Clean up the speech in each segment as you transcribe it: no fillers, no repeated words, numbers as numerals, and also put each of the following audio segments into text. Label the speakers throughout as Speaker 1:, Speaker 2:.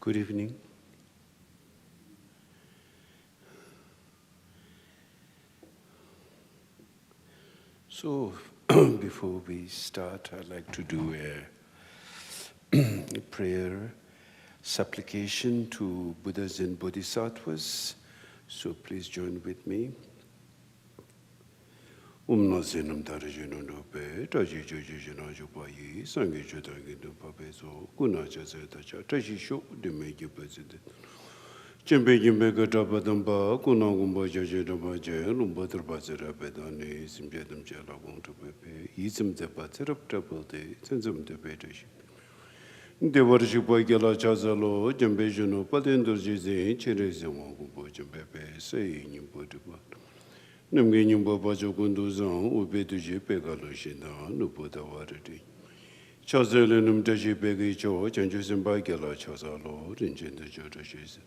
Speaker 1: Good evening. So, before we start, I'd like to do a prayer, supplication to Buddhas and Bodhisattvas. So please join with me. Nasenam Tarajino Nope, Taji Jojina Jupai, Sangi Jotangi Papeso, Guna Jazeta, Taji Show, the Major President. Jimbe Jimbeka Tapadamba, Kunangumba Jajadabaja, Lumbatra Bazara Bedani, Simjadam Jala want to pepe, Ism the Patsarap Trouble Day, Sensum the Petition. The worship by Gala Chazalo, Jambejano, Padendo Jize, Cherezamo, Jimbepe, saying in Potipa. Namgin Babajo Gunduzan, Ubetuji Pegaloshina, Nupota Warati. Chazalanum Daji Pegi George, and Jason by Gala Chazalo, in Gender Jodashes.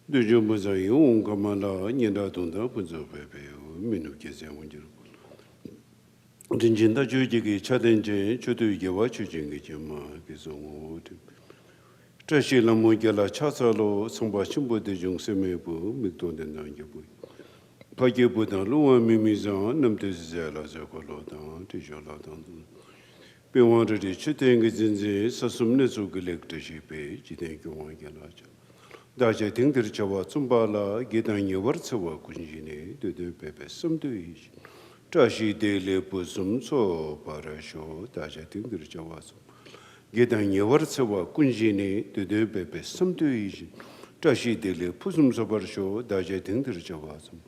Speaker 1: The Jumbazayon, Kamala, Yenda Punzo Pepe, Minukizam. Dinjinda Juji, Chadenje, Chudu Yawachu Jingijama, Gizon. Trashila Mugala Chazalo, Sambashimbo de Jung Semebu, Mcdonald Nangabu. Pagibuda, Lua Mimizan, Namtizella Zakolodan, Tijoladan. Be wanted it, Chiting is in the Sasumnesu Electricity page, Jitank Daja think the Chava Zumbala, Gitan Yavartsawa Kunjine, the Pepe, some to each. Tashi de Pusum so Parasho, Daja think the Chavasum. Gitan Yavartsawa Kunjine, the Pepe, some to each. Tashi de Pusum so Parasho, Daja think the Chavasum.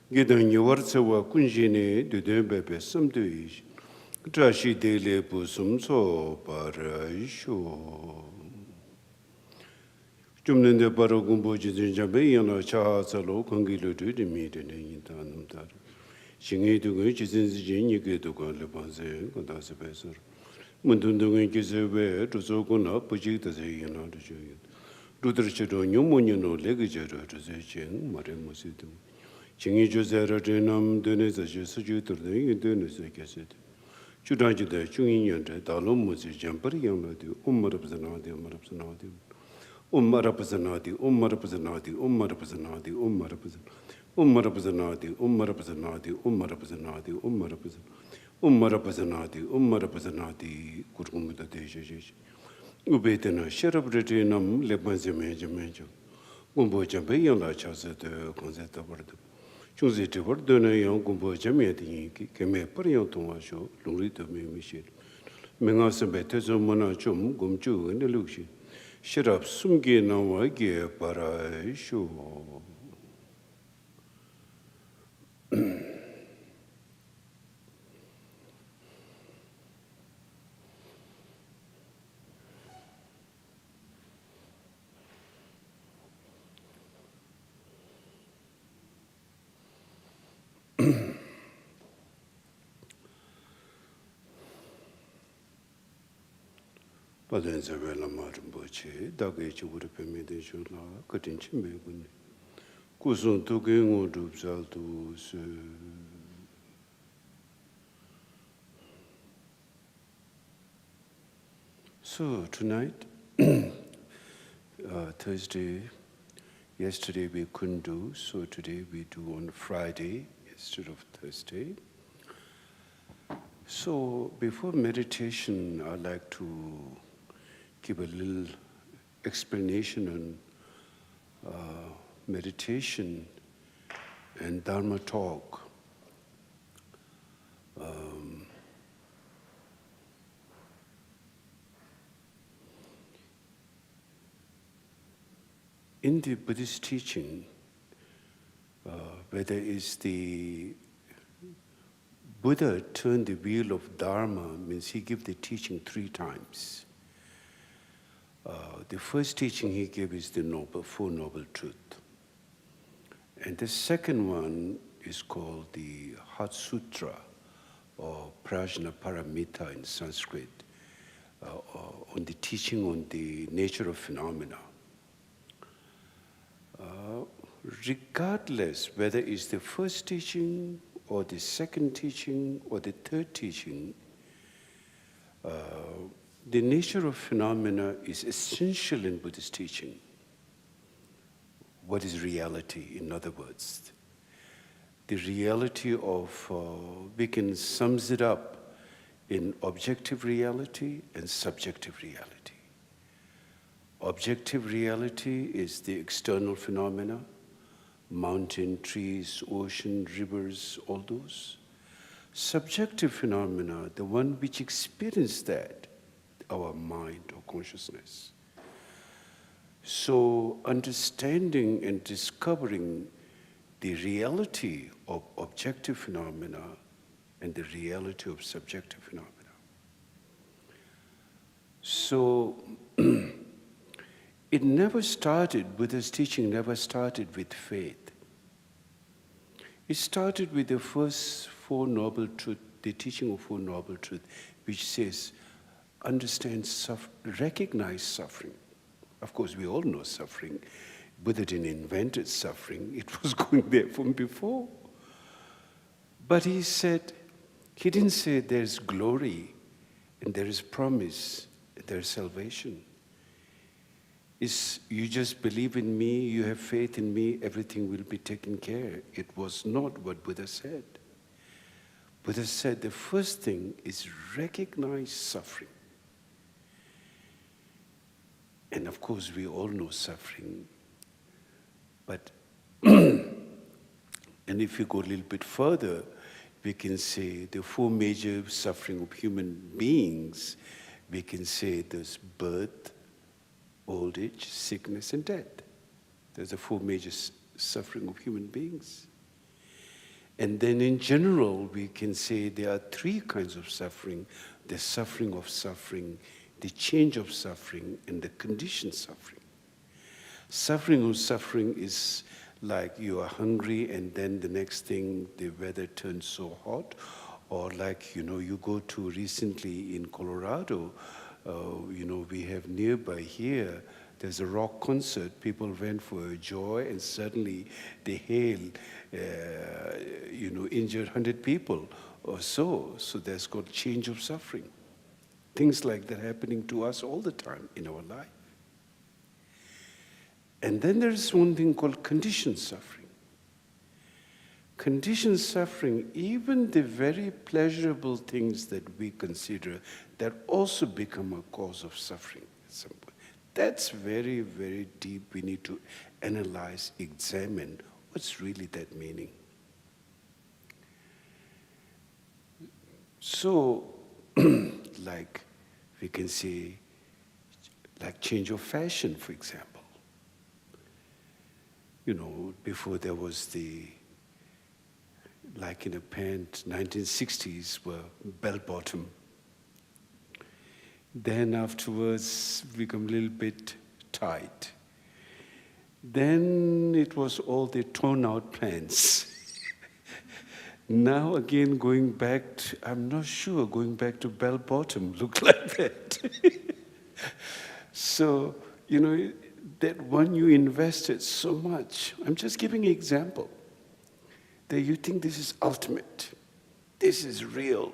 Speaker 1: Gitan Yavartsawa Kunjine, the Pepe, some to each. Tashi de Pusum so Parasho. Jumnende Barogumbo Jinjabe, Yana Chahasalo, Kongilo to the meeting in Tanumtar. Shingi to go, Chizinjin, you get to go Lepanse, Gondasa Besser. Mundunga Gizewe, to Sokuna, Pujita, Yana to Joy. Rudrachado, Numonino, Legature to the Chen, Maremusitum. Chingi Josera Denam, Denis, as you suggest, Denis, I guess it. Chudaji, the Chungin, Dalum was a jumper, young lady, Umarapsanadi, Marapsanadi. Umarapasanati, Umarapasanati, Umarapasanati, Umarapasanati, Umarapasanati, Umarapasanati, Umarapasanati, Umarapasanati, Umarapasanati, Kurkumita Deja. Ubetana, Sherabratinam, Lepanzimajamenjo. Gumbo Jambayan La Chasa, the Conzetta Bordo. Choose it to Bordona, young Gumbo Jamati, Kame Parion Tomasho, Lurito Michel. Mengas and Betezo Monachum, Gumju, and Illusion. Shut up, Sumgi Nawagi Parasho. Padenza Vela Marimboche, Dagachi would have been made in Shula, cutting Chimbeguni. Kusun took in or Dubsaltus. So tonight, Thursday, yesterday we couldn't do, so today we do on Friday instead of Thursday. So before meditation, I'd like to give a little explanation on meditation and Dharma talk. In the Buddhist teaching, whether it's the Buddha turned the wheel of Dharma, means he gave the teaching 3 times. The first teaching he gave is the Four Noble Truth. And the second one is called the Heart Sutra, or Prajna Paramita in Sanskrit, on the teaching on the nature of phenomena. Regardless whether it's the first teaching, or the second teaching, or the third teaching, the nature of phenomena is essential in Buddhist teaching. What is reality, in other words? The reality of, we can sum it up in objective reality and subjective reality. Objective reality is the external phenomena, mountain, trees, ocean, rivers, all those. Subjective phenomena, the one which experience that, our mind or consciousness. So understanding and discovering the reality of objective phenomena and the reality of subjective phenomena. So it never started, Buddha's teaching never started with faith. It started with the first Four Noble Truths, the teaching of Four Noble Truths, which says, understand, recognize suffering. Of course, we all know suffering. Buddha didn't invent suffering. It was going there from before. But he didn't say there's glory and there is promise, there is salvation. You just believe in me, you have faith in me, everything will be taken care. It was not what Buddha said. Buddha said the first thing is recognize suffering. And of course, we all know suffering. But, and if you go a little bit further, we can say the four major suffering of human beings, we can say there's birth, old age, sickness, and death. There's the four major suffering of human beings. And then in general, we can say there are three kinds of suffering: the suffering of suffering, the change of suffering, and the conditioned suffering. Suffering of suffering is like you are hungry and then the next thing the weather turns so hot, or like, you go to recently in Colorado, we have nearby here, there's a rock concert, people went for a joy and suddenly the hail, injured 100 people or so. So there's got change of suffering. Things like that happening to us all the time in our life. And then there's one thing called conditioned suffering. Conditioned suffering, even the very pleasurable things that we consider, that also become a cause of suffering at some point. That's very, very deep. We need to analyze, examine what's really that meaning. So, like we can say, like change of fashion, for example. Before there was like in a pant, 1960s were bell-bottom. Then afterwards, become a little bit tight. Then it was all the torn-out pants. Now again, going back to bell-bottom look like that. So, that when you invested so much, I'm just giving an example, that you think this is ultimate, this is real,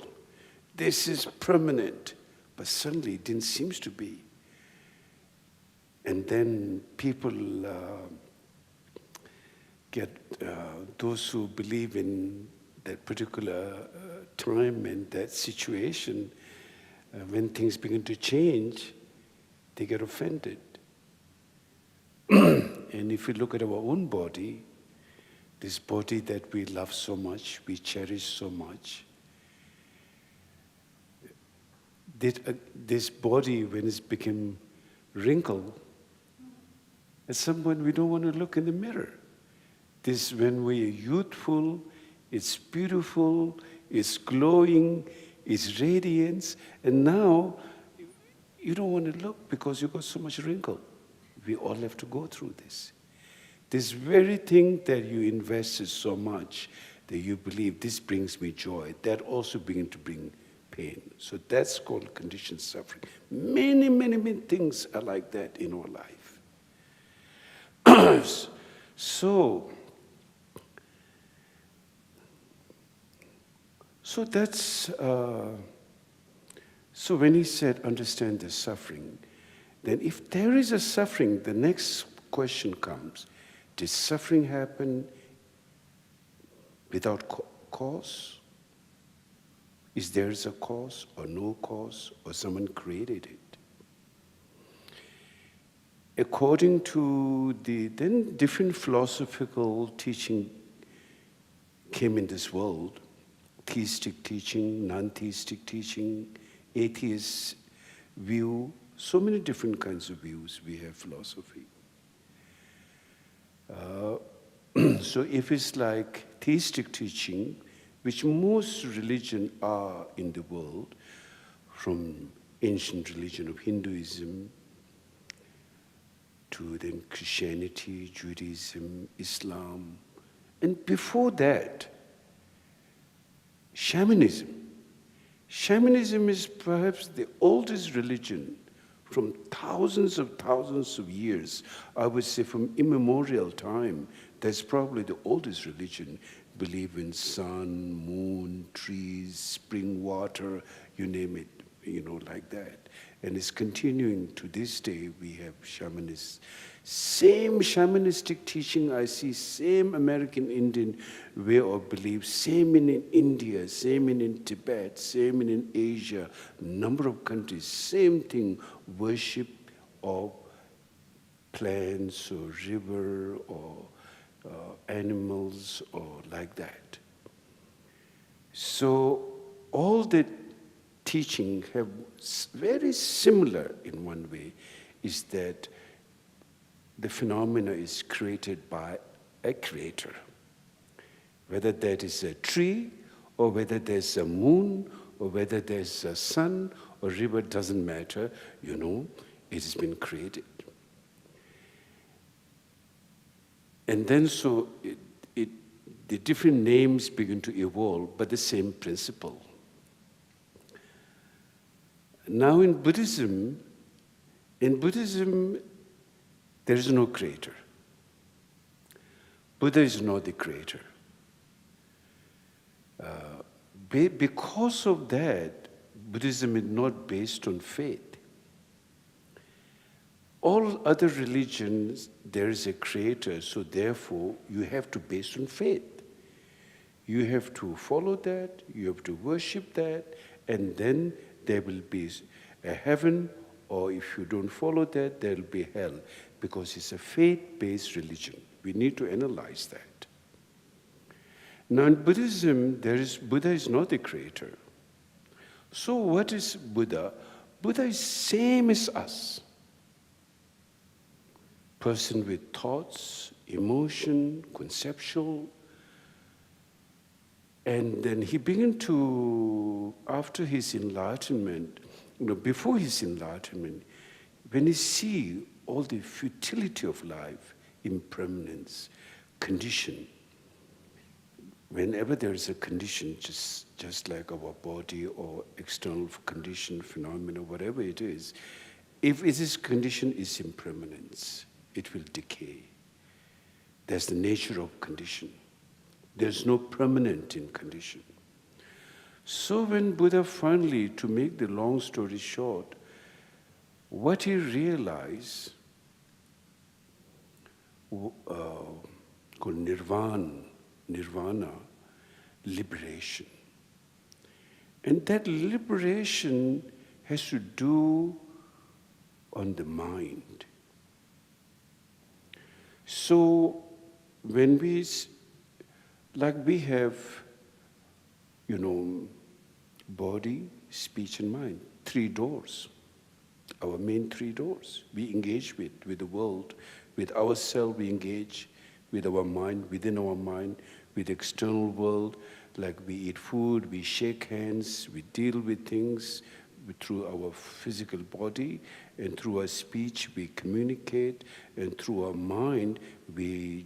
Speaker 1: this is permanent, but suddenly it didn't seem to be. And then people get, those who believe in that particular time and that situation, when things begin to change, they get offended. And if we look at our own body, this body that we love so much, we cherish so much, this body, when it's become wrinkled, at some point we don't want to look in the mirror. This, when we're youthful, it's beautiful, it's glowing, it's radiance, and now you don't want to look because you've got so much wrinkle. We all have to go through this. This very thing that you invested so much, that you believe this brings me joy, that also begins to bring pain. So that's called conditioned suffering. Many, many, many things are like that in our life. So that's So when he said, understand the suffering, then if there is a suffering, the next question comes, did suffering happen without cause? Is there a cause or no cause, or someone created it? According to then different philosophical teaching came in this world, theistic teaching, non-theistic teaching, atheist view, so many different kinds of views we have philosophy. So if it's like theistic teaching, which most religions are in the world, from ancient religion of Hinduism to then Christianity, Judaism, Islam, and before that, shamanism. Shamanism is perhaps the oldest religion from thousands of years. I would say from immemorial time, that's probably the oldest religion. Believe in sun, moon, trees, spring water, you name it, like that. And it's continuing to this day. We have shamanists. Same shamanistic teaching I see, same American Indian way of belief, same in India, same in Tibet, same in Asia, number of countries, same thing, worship of plants or river or animals or like that. So all the teaching have very similar in one way, is that the phenomena is created by a creator. Whether that is a tree, or whether there's a moon, or whether there's a sun or river, doesn't matter, it has been created. And then so the different names begin to evolve, but the same principle. Now in Buddhism, there is no creator. Buddha is not the creator. Because of that, Buddhism is not based on faith. All other religions, there is a creator, so therefore you have to base on faith. You have to follow that, you have to worship that, and then there will be a heaven, or if you don't follow that, there will be hell, because it's a faith-based religion. We need to analyze that. Now in Buddhism, Buddha is not the creator. So what is Buddha? Buddha is same as us. Person with thoughts, emotion, conceptual. And then he began to, after his enlightenment, before his enlightenment, when he see all the futility of life, impermanence, condition, whenever there is a condition, just like our body or external condition, phenomena, whatever it is, if this condition is impermanence, it will decay. That's the nature of condition. There's no permanent in condition. So when Buddha finally, to make the long story short, what he realized, called nirvana, liberation. And that liberation has to do on the mind. So when we have, body, speech, and mind, 3 doors, our main 3 doors. We engage with the world, with ourselves we engage, with our mind, within our mind, with the external world, like we eat food, we shake hands, we deal with things through our physical body, and through our speech we communicate, and through our mind we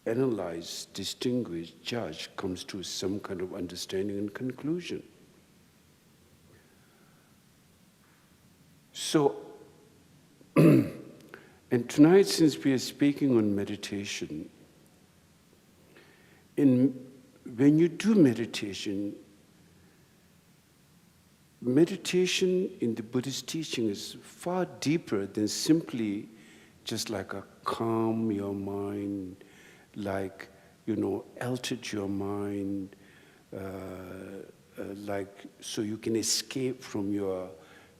Speaker 1: analyze, distinguish, judge, comes to some kind of understanding and conclusion. So, and tonight, since we are speaking on meditation, when you do meditation, meditation in the Buddhist teaching is far deeper than simply just like a calm your mind, like, altered your mind, like so you can escape from your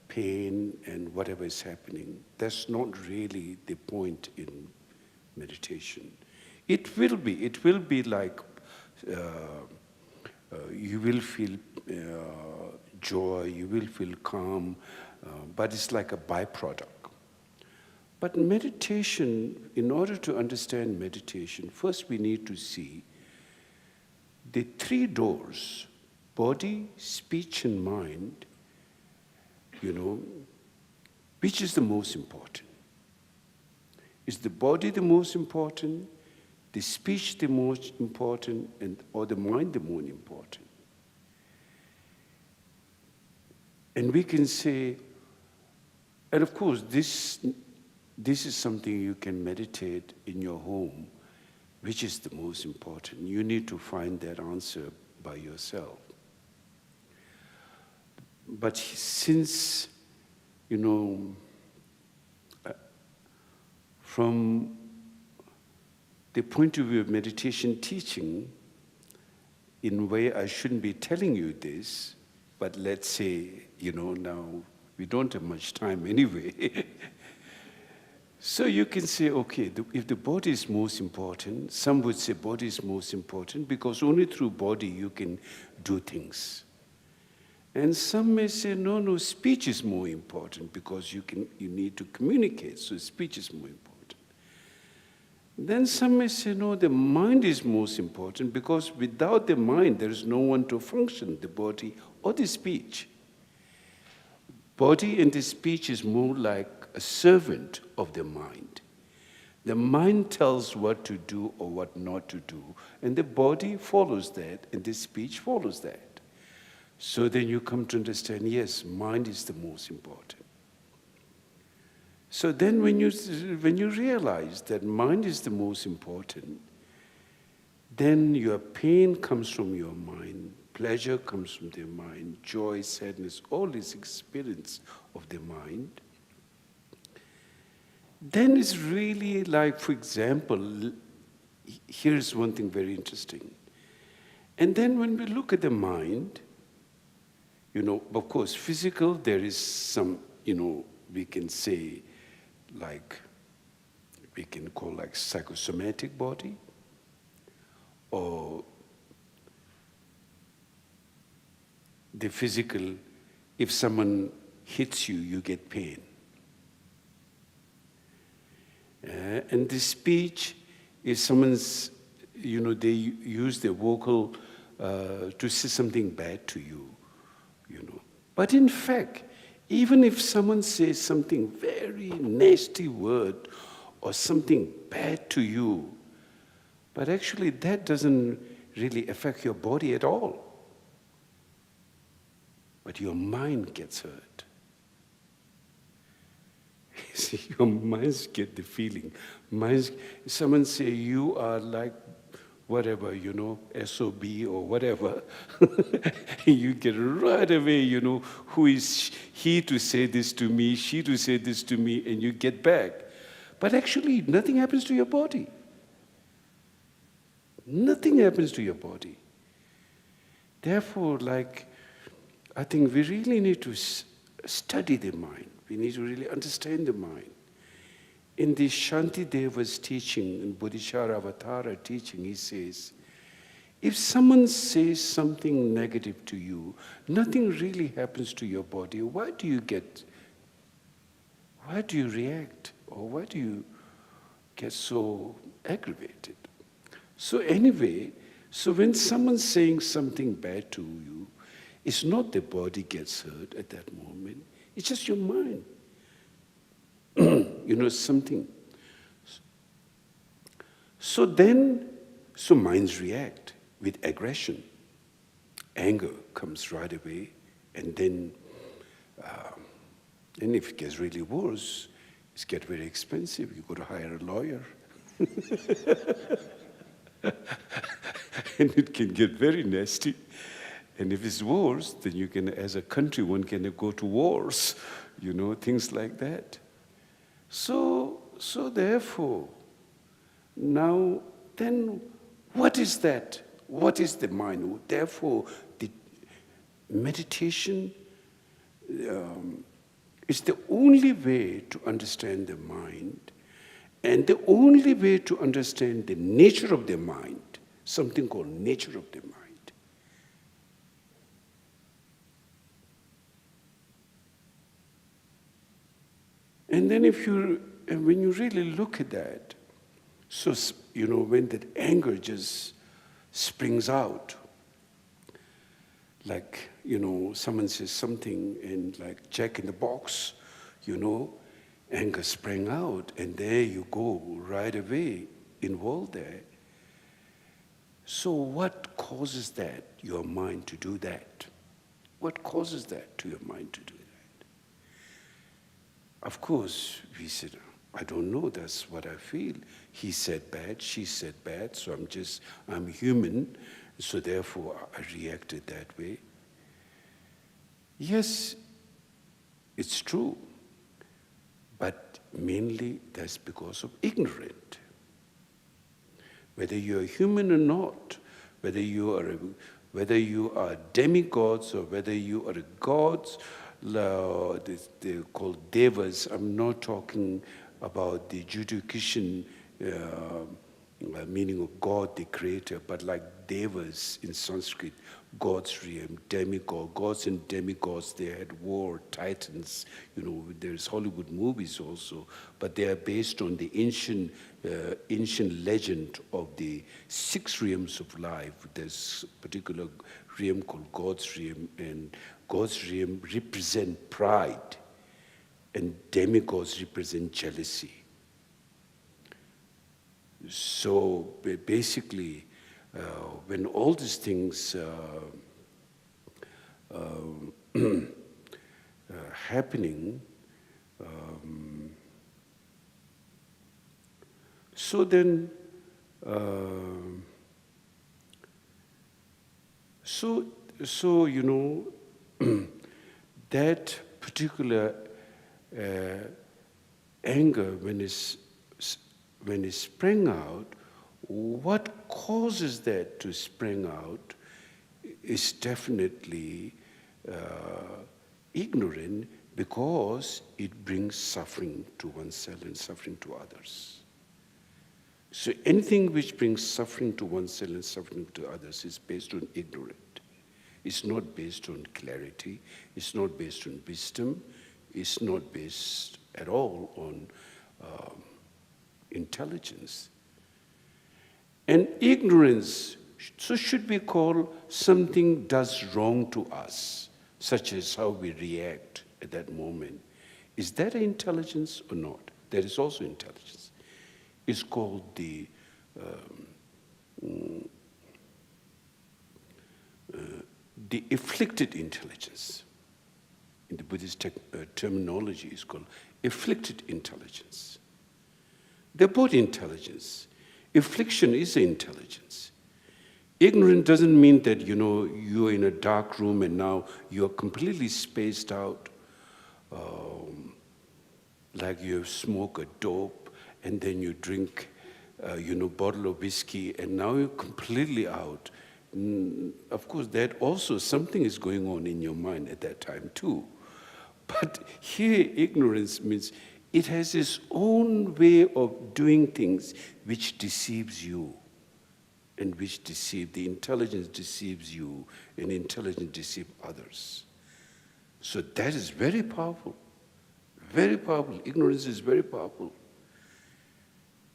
Speaker 1: pain and whatever is happening. That's not really the point in meditation. It will be like you will feel joy, you will feel calm, but it's like a byproduct. But meditation, in order to understand meditation, first we need to see the three doors: body, speech, and mind. Which is the most important? Is the body the most important, the speech the most important, or the mind the more important? And we can say, and of course, this is something you can meditate in your home. Which is the most important? You need to find that answer by yourself. But since, from the point of view of meditation teaching, in a way I shouldn't be telling you this, but let's say, now we don't have much time anyway. So you can say, okay, if the body is most important, some would say body is most important because only through body you can do things. And some may say, no, speech is more important because you need to communicate, so speech is more important. Then some may say, no, the mind is most important because without the mind there is no one to function, the body or the speech. Body and the speech is more like a servant of the mind. The mind tells what to do or what not to do, and the body follows that, and the speech follows that. So then you come to understand, yes, mind is the most important. So then when you realize that mind is the most important, then your pain comes from your mind, pleasure comes from the mind, joy, sadness, all this experience of the mind. Then it's really like, for example, here's one thing very interesting. And then when we look at the mind, of course, physical, there is some, we can say, like, we can call like psychosomatic body, or the physical, if someone hits you, you get pain. And the speech, if someone's, they use their vocal to say something bad to you, But in fact, even if someone says something very nasty word or something bad to you, but actually that doesn't really affect your body at all. But your mind gets hurt. See, your minds get the feeling. Someone say you are like whatever, SOB or whatever. You get right away, who is he to say this to me, she to say this to me, and you get back. But actually, nothing happens to your body. Nothing happens to your body. Therefore, I think we really need to study the mind. We need to really understand the mind. In the Shantideva's teaching, in Bodhisattva teaching, he says, if someone says something negative to you, nothing really happens to your body. Why do you react? Or why do you get so aggravated? So anyway, when someone's saying something bad to you, it's not the body gets hurt at that moment. It's just your mind. Something. So minds react with aggression. Anger comes right away, and then if it gets really worse, it's get very expensive. You got to hire a lawyer. And it can get very nasty. And if it's wars, then you can, as a country, one can go to wars, things like that. So therefore, now, then what is that? What is the mind? Therefore, the meditation is the only way to understand the mind, and the only way to understand the nature of the mind, something called nature of the mind. And then when you really look at that, so, when that anger just springs out, like, someone says something and like Jack in the Box, anger sprang out, and there you go right away, involved there. So what causes that, your mind to do that? What causes that to your mind to do that? Of course, we said, I don't know, that's what I feel. He said bad, she said bad, so I'm human, so therefore I reacted that way. Yes, it's true, but mainly that's because of ignorance. Whether you're human or not, whether you are demigods or whether you are gods, they're called devas. I'm not talking about the Judeo-Christian meaning of God, the creator, but like devas in Sanskrit, God's realm, demigod, gods and demigods, they had war, titans, there's Hollywood movies also, but they are based on the ancient legend of the 6 realms of life. There's a particular realm called God's realm, and God's realm represent pride, and demigods represent jealousy. So basically, when all these things happening, so then, that particular anger, when it sprang out, what causes that to spring out is definitely ignorant, because it brings suffering to oneself and suffering to others. So anything which brings suffering to oneself and suffering to others is based on ignorance. It's not based on clarity. It's not based on wisdom. It's not based at all on intelligence. And ignorance should be called something does wrong to us, such as how we react at that moment. Is that intelligence or not? There is also intelligence. It's called the afflicted intelligence. In the Buddhist terminology, it's called afflicted intelligence. They're both intelligence. Affliction is intelligence. Ignorance doesn't mean that, you're in a dark room and now you're completely spaced out, like you smoke a dope and then you drink, bottle of whiskey and now you're completely out. Of course, that also something is going on in your mind at that time too. But here, ignorance means it has its own way of doing things which deceives you, and which the intelligence deceives you, and intelligence deceives others. So that is very powerful, very powerful. Ignorance is very powerful.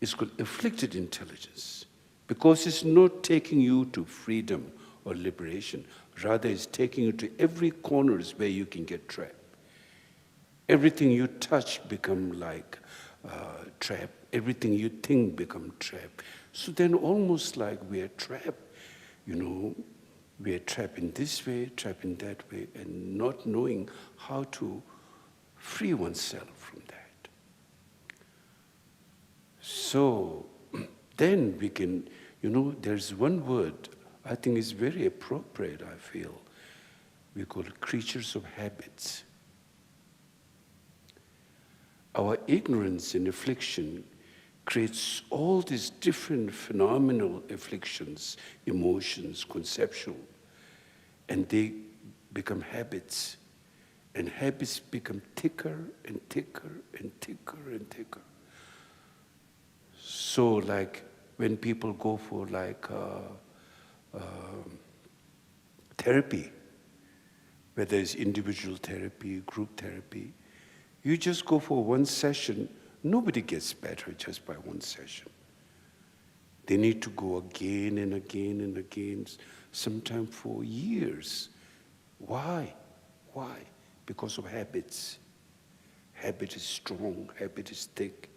Speaker 1: It's called afflicted intelligence, because it's not taking you to freedom or liberation. Rather, it's taking you to every corner where you can get trapped. Everything you touch become like trap. Everything you think become trap. So then almost like we are trapped, we are trapped in this way, trapped in that way, and not knowing how to free oneself from that. So then we can, there's one word I think is very appropriate, I feel. we call creatures of habits. Our ignorance and affliction creates all these different phenomenal afflictions, emotions, conceptual, and they become habits. And habits become thicker and thicker and thicker and thicker. So like when people go for therapy, whether it's individual therapy, group therapy, you just go for one session, nobody gets better just by one session. They need to go again and again and again, sometimes for years. Why? Why? Because of habits. Habit is strong, habit is thick.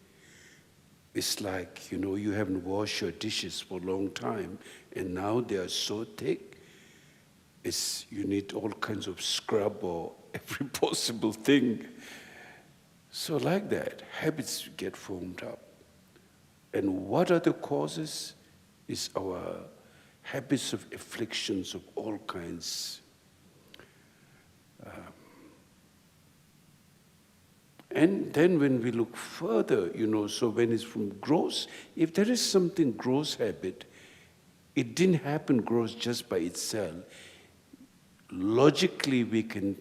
Speaker 1: It's like, you haven't washed your dishes for a long time, and now they are so thick, you need all kinds of scrub or every possible thing. So like that, habits get formed up. And what are the causes? Is our habits of afflictions of all kinds. And then when we look further, so when it's from gross, if there is something gross habit, it didn't happen gross just by itself. Logically, we can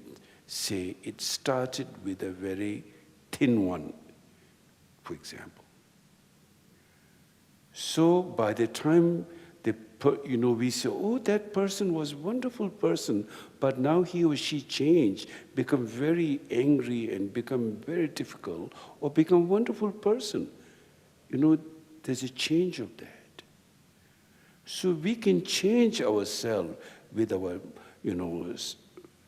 Speaker 1: say it started with a very thin one, for example. So by the time we say, oh, that person was a wonderful person, but now he or she changed, become very angry and become very difficult, or become a wonderful person. There's a change of that. So we can change ourselves with our,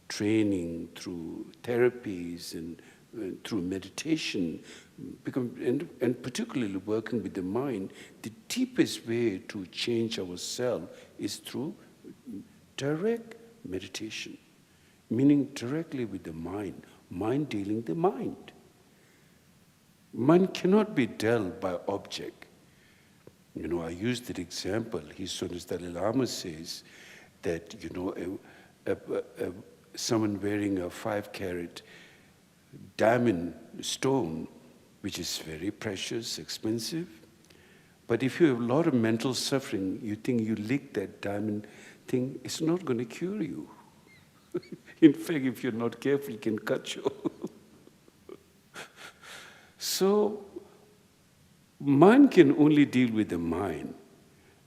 Speaker 1: training through therapies and through meditation, and particularly working with the mind. The deepest way to change ourselves is through direct meditation, meaning directly with the mind dealing the mind. Mind cannot be dealt by object. I used that example. His Holiness Dalai Lama says that, someone wearing a 5-carat diamond stone, which is very precious, expensive. But if you have a lot of mental suffering, you think you lick that diamond thing, it's not going to cure you. In fact, if you're not careful, it can cut you. So, mind can only deal with the mind.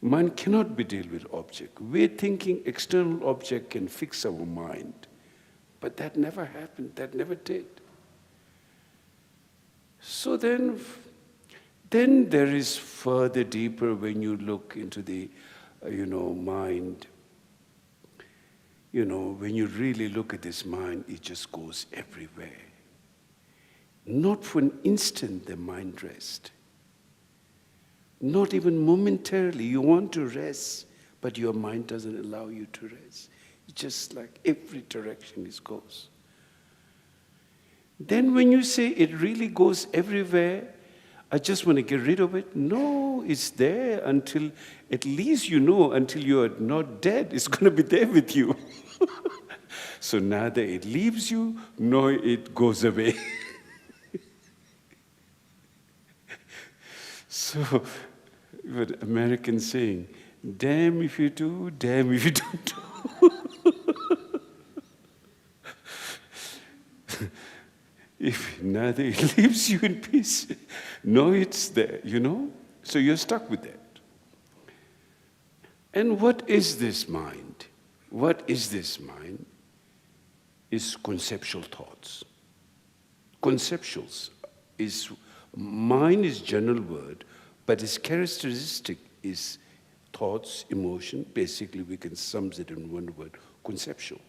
Speaker 1: Mind cannot be dealt with object. We're thinking external object can fix our mind. But that never happened, that never did. So then there is further deeper when you look into the, mind. When you really look at this mind, it just goes everywhere. Not for an instant the mind rests. Not even momentarily. You want to rest, but your mind doesn't allow you to rest. It's just like every direction it goes. Then when you say it really goes everywhere, I just want to get rid of it. No, it's there until, at least until you are not dead, it's going to be there with you. So neither it leaves you, nor it goes away. So, what American saying, damn if you do, damn if you don't do. If neither it leaves you in peace, nor it's there, So you're stuck with that. And what is this mind? What is this mind? Is conceptual thoughts. Conceptuals is, mind is general word, but its characteristic is thoughts, emotion. Basically, we can sum it in one word, conceptual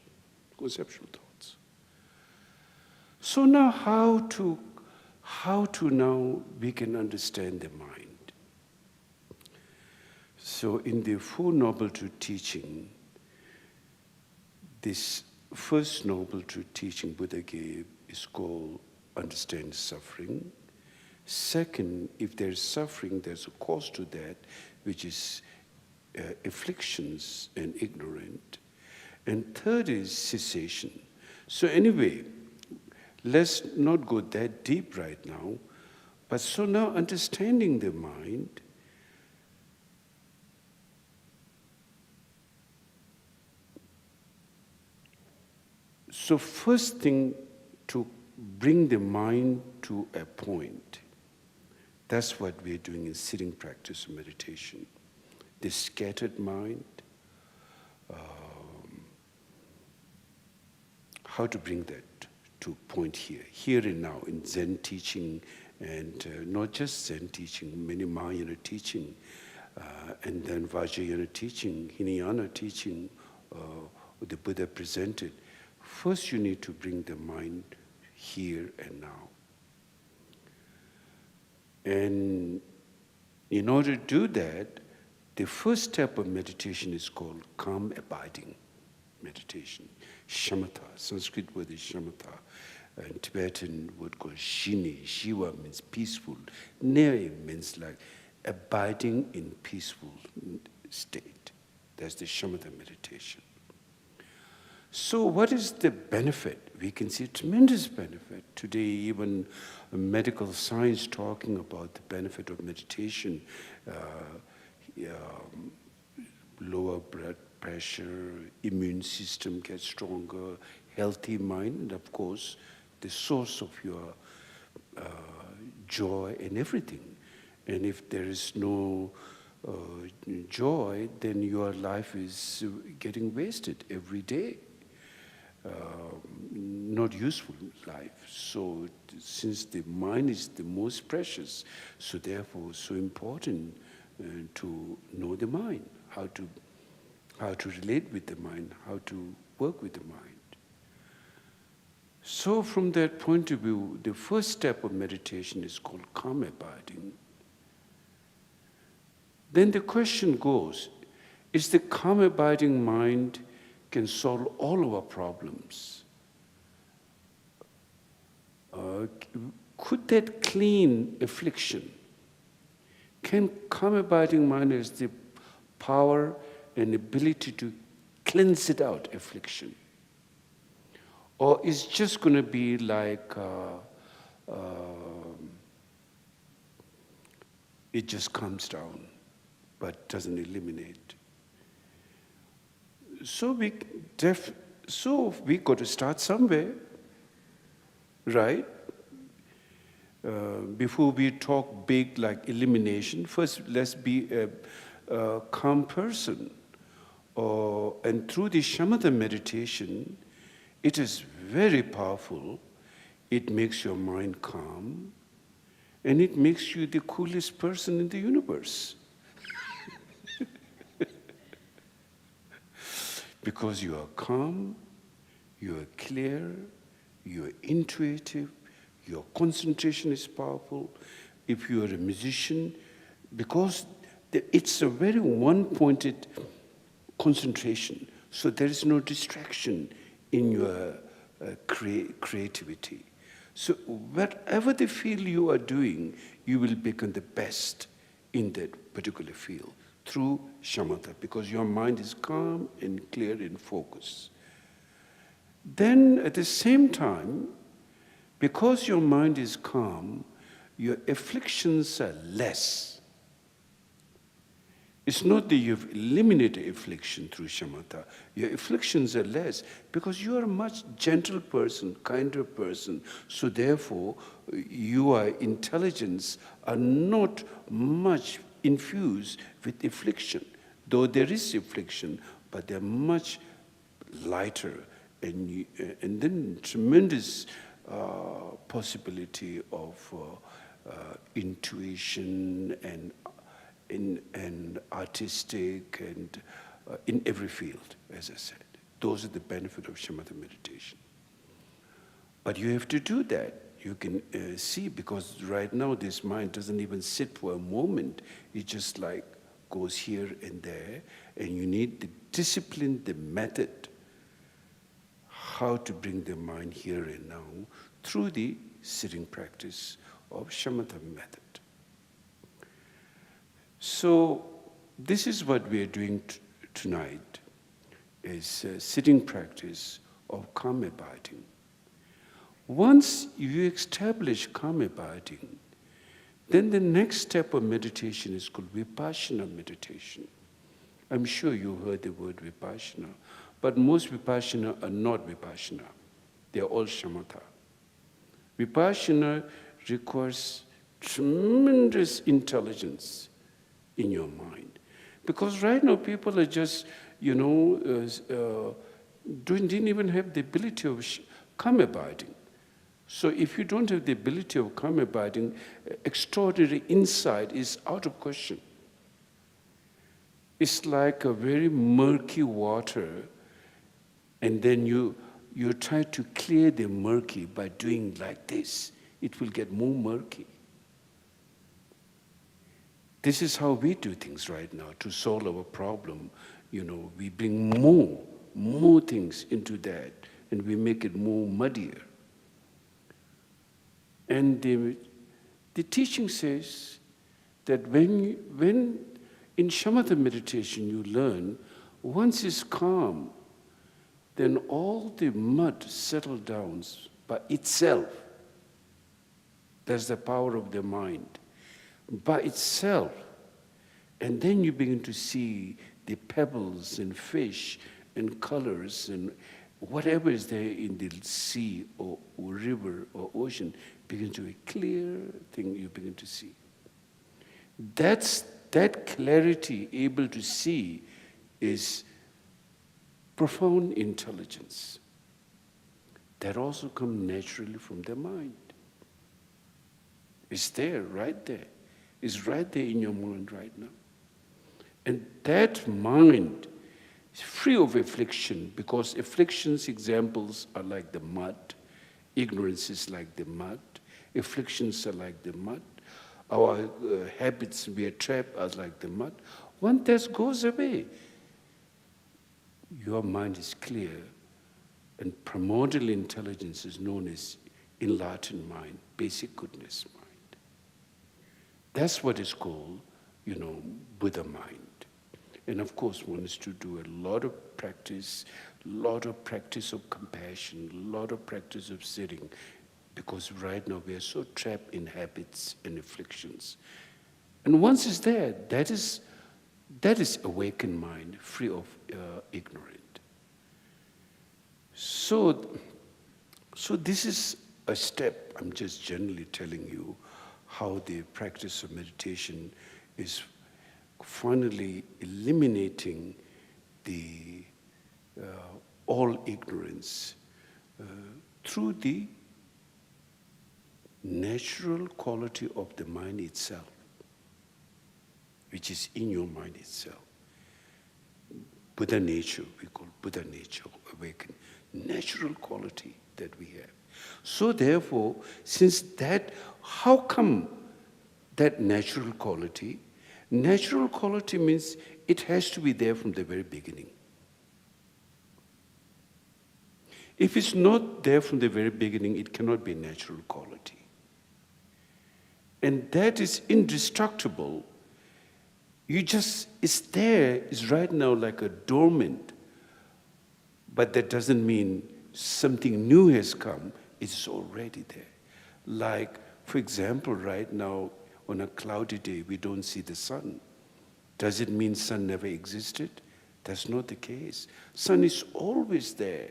Speaker 1: thoughts. So now how to now we can understand the mind. So in the Four Noble Truth teaching, this first Noble Truth teaching Buddha gave is called understand suffering. Second, if there's suffering, there's a cause to that, which is afflictions and ignorance. And third is cessation. So anyway, let's not go that deep right now. But so now understanding the mind, so first thing, to bring the mind to a point. That's what we're doing in sitting practice of meditation. The scattered mind, how to bring that to point here and now in Zen teaching, and not just Zen teaching, many Mahayana teaching, and then Vajrayana teaching, Hinayana teaching, the Buddha presented. First you need to bring the mind here and now. And in order to do that, the first step of meditation is called calm abiding meditation. Shamatha, Sanskrit word is shamatha, and Tibetan word called shini. Shiva means peaceful. Nere means like abiding in peaceful state. That's the shamatha meditation. So what is the benefit? We can see tremendous benefit. Today, even medical science talking about the benefit of meditation, lower blood pressure, immune system gets stronger, healthy mind, and of course, the source of your joy and everything. And if there is no joy, then your life is getting wasted every day. Not useful life. So since the mind is the most precious, so therefore so important to know the mind, how to relate with the mind, how to work with the mind. So from that point of view, the first step of meditation is called calm abiding. Then the question goes, is the calm abiding mind can solve all our problems? Could that clean affliction? Can calm abiding mind has the power and ability to cleanse it out, affliction? Or is just going to be like it just comes down but doesn't eliminate? So we got to start somewhere, right? Before we talk big like elimination, first let's be a calm person. And through the shamatha meditation, it is very powerful. It makes your mind calm, and it makes you the coolest person in the universe. Because you are calm, you are clear, you are intuitive, your concentration is powerful. If you are a musician, because it's a very one-pointed concentration, so there is no distraction in your creativity. So whatever the field you are doing, you will become the best in that particular field through shamatha, because your mind is calm and clear and focused. Then at the same time, because your mind is calm, your afflictions are less. It's not that you've eliminated affliction through shamatha. Your afflictions are less because you are a much gentle person, kinder person. So therefore, your intelligence are not much infused with affliction. Though there is affliction, but they're much lighter. And then tremendous possibility of intuition and artistic and in every field, as I said. Those are the benefit of shamatha meditation. But you have to do that. You can see, because right now this mind doesn't even sit for a moment. It just like goes here and there, and you need the discipline, the method, how to bring the mind here and now through the sitting practice of shamatha method. So this is what we are doing tonight. is sitting practice of calm abiding. Once you establish calm abiding, then the next step of meditation is called vipassana meditation. I'm sure you heard the word vipassana, but most vipassana are not vipassana. They're all shamatha. Vipassana requires tremendous intelligence in your mind. Because right now people are just, didn't even have the ability of calm abiding. So if you don't have the ability of calm abiding, extraordinary insight is out of question. It's like a very murky water, and then you try to clear the murky by doing like this. It will get more murky. This is how we do things right now to solve our problem. We bring more things into that, and we make it more muddier. And the teaching says that when in shamatha meditation you learn, once it's calm, then all the mud settles down by itself. That's the power of the mind. By itself. And then you begin to see the pebbles and fish and colors and whatever is there in the sea or river or ocean begins to be a clear thing you begin to see. That clarity able to see is profound intelligence. That also comes naturally from the mind. It's there, right there. It's right there in your mind right now. And that mind is free of affliction, because afflictions examples are like the mud. Ignorance is like the mud. Afflictions are like the mud. Our habits we are trapped are like the mud. Once that goes away, your mind is clear, and primordial intelligence is known as enlightened mind, basic goodness mind. That's what is called, Buddha mind. And of course, one is to do a lot of practice of compassion, a lot of practice of sitting, because right now we are so trapped in habits and afflictions. And once it's there, that is awakened mind, free of ignorant. So this is a step. I'm just generally telling you how the practice of meditation is finally eliminating the all ignorance through the natural quality of the mind itself, which is in your mind itself. Buddha nature, we call Buddha nature, awakened, natural quality that we have. So therefore, since that, how come that natural quality? Natural quality means it has to be there from the very beginning. If it's not there from the very beginning, it cannot be natural quality. And that is indestructible. It's there, it's right now like a dormant. But that doesn't mean something new has come, it's already there. Like, for example, right now, on a cloudy day, we don't see the sun. Does it mean sun never existed? That's not the case. Sun is always there.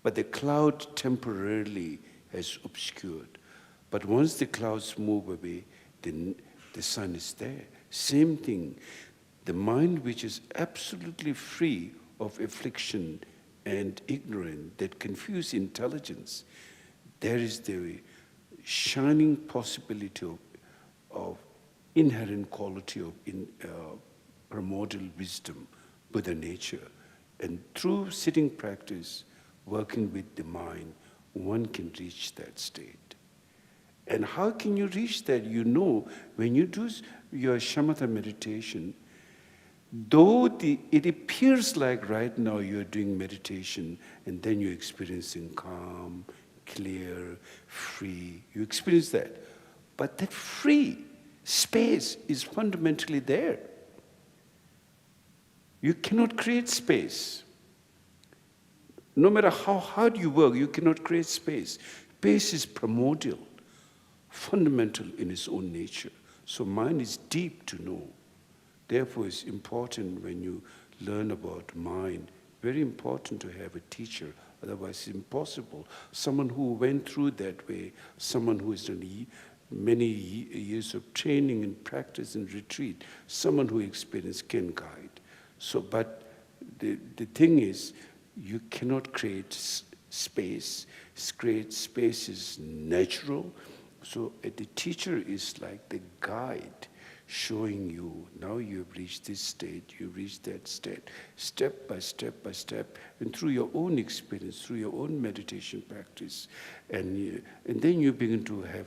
Speaker 1: But the cloud temporarily has obscured. But once the clouds move away, then the sun is there. Same thing. The mind which is absolutely free of affliction and ignorance that confuse intelligence, there is the shining possibility of inherent quality of primordial wisdom, Buddha nature. And through sitting practice, working with the mind, one can reach that state. And how can you reach that? When you do your shamatha meditation, though it appears like right now you're doing meditation and then you're experiencing calm, clear, free, you experience that. But that free space is fundamentally there. You cannot create space. No matter how hard you work, you cannot create space. Space is primordial, fundamental in its own nature. So mind is deep to know. Therefore, it's important when you learn about mind, very important to have a teacher. Otherwise, it's impossible. Someone who went through that way, someone who has done many years of training and practice and retreat, someone who experienced can guide. So, but the thing is, you cannot create space. Create space is natural. So the teacher is like the guide, showing you, now you've reached this state, you've reached that state, step by step by step, and through your own experience, through your own meditation practice, and then you begin to have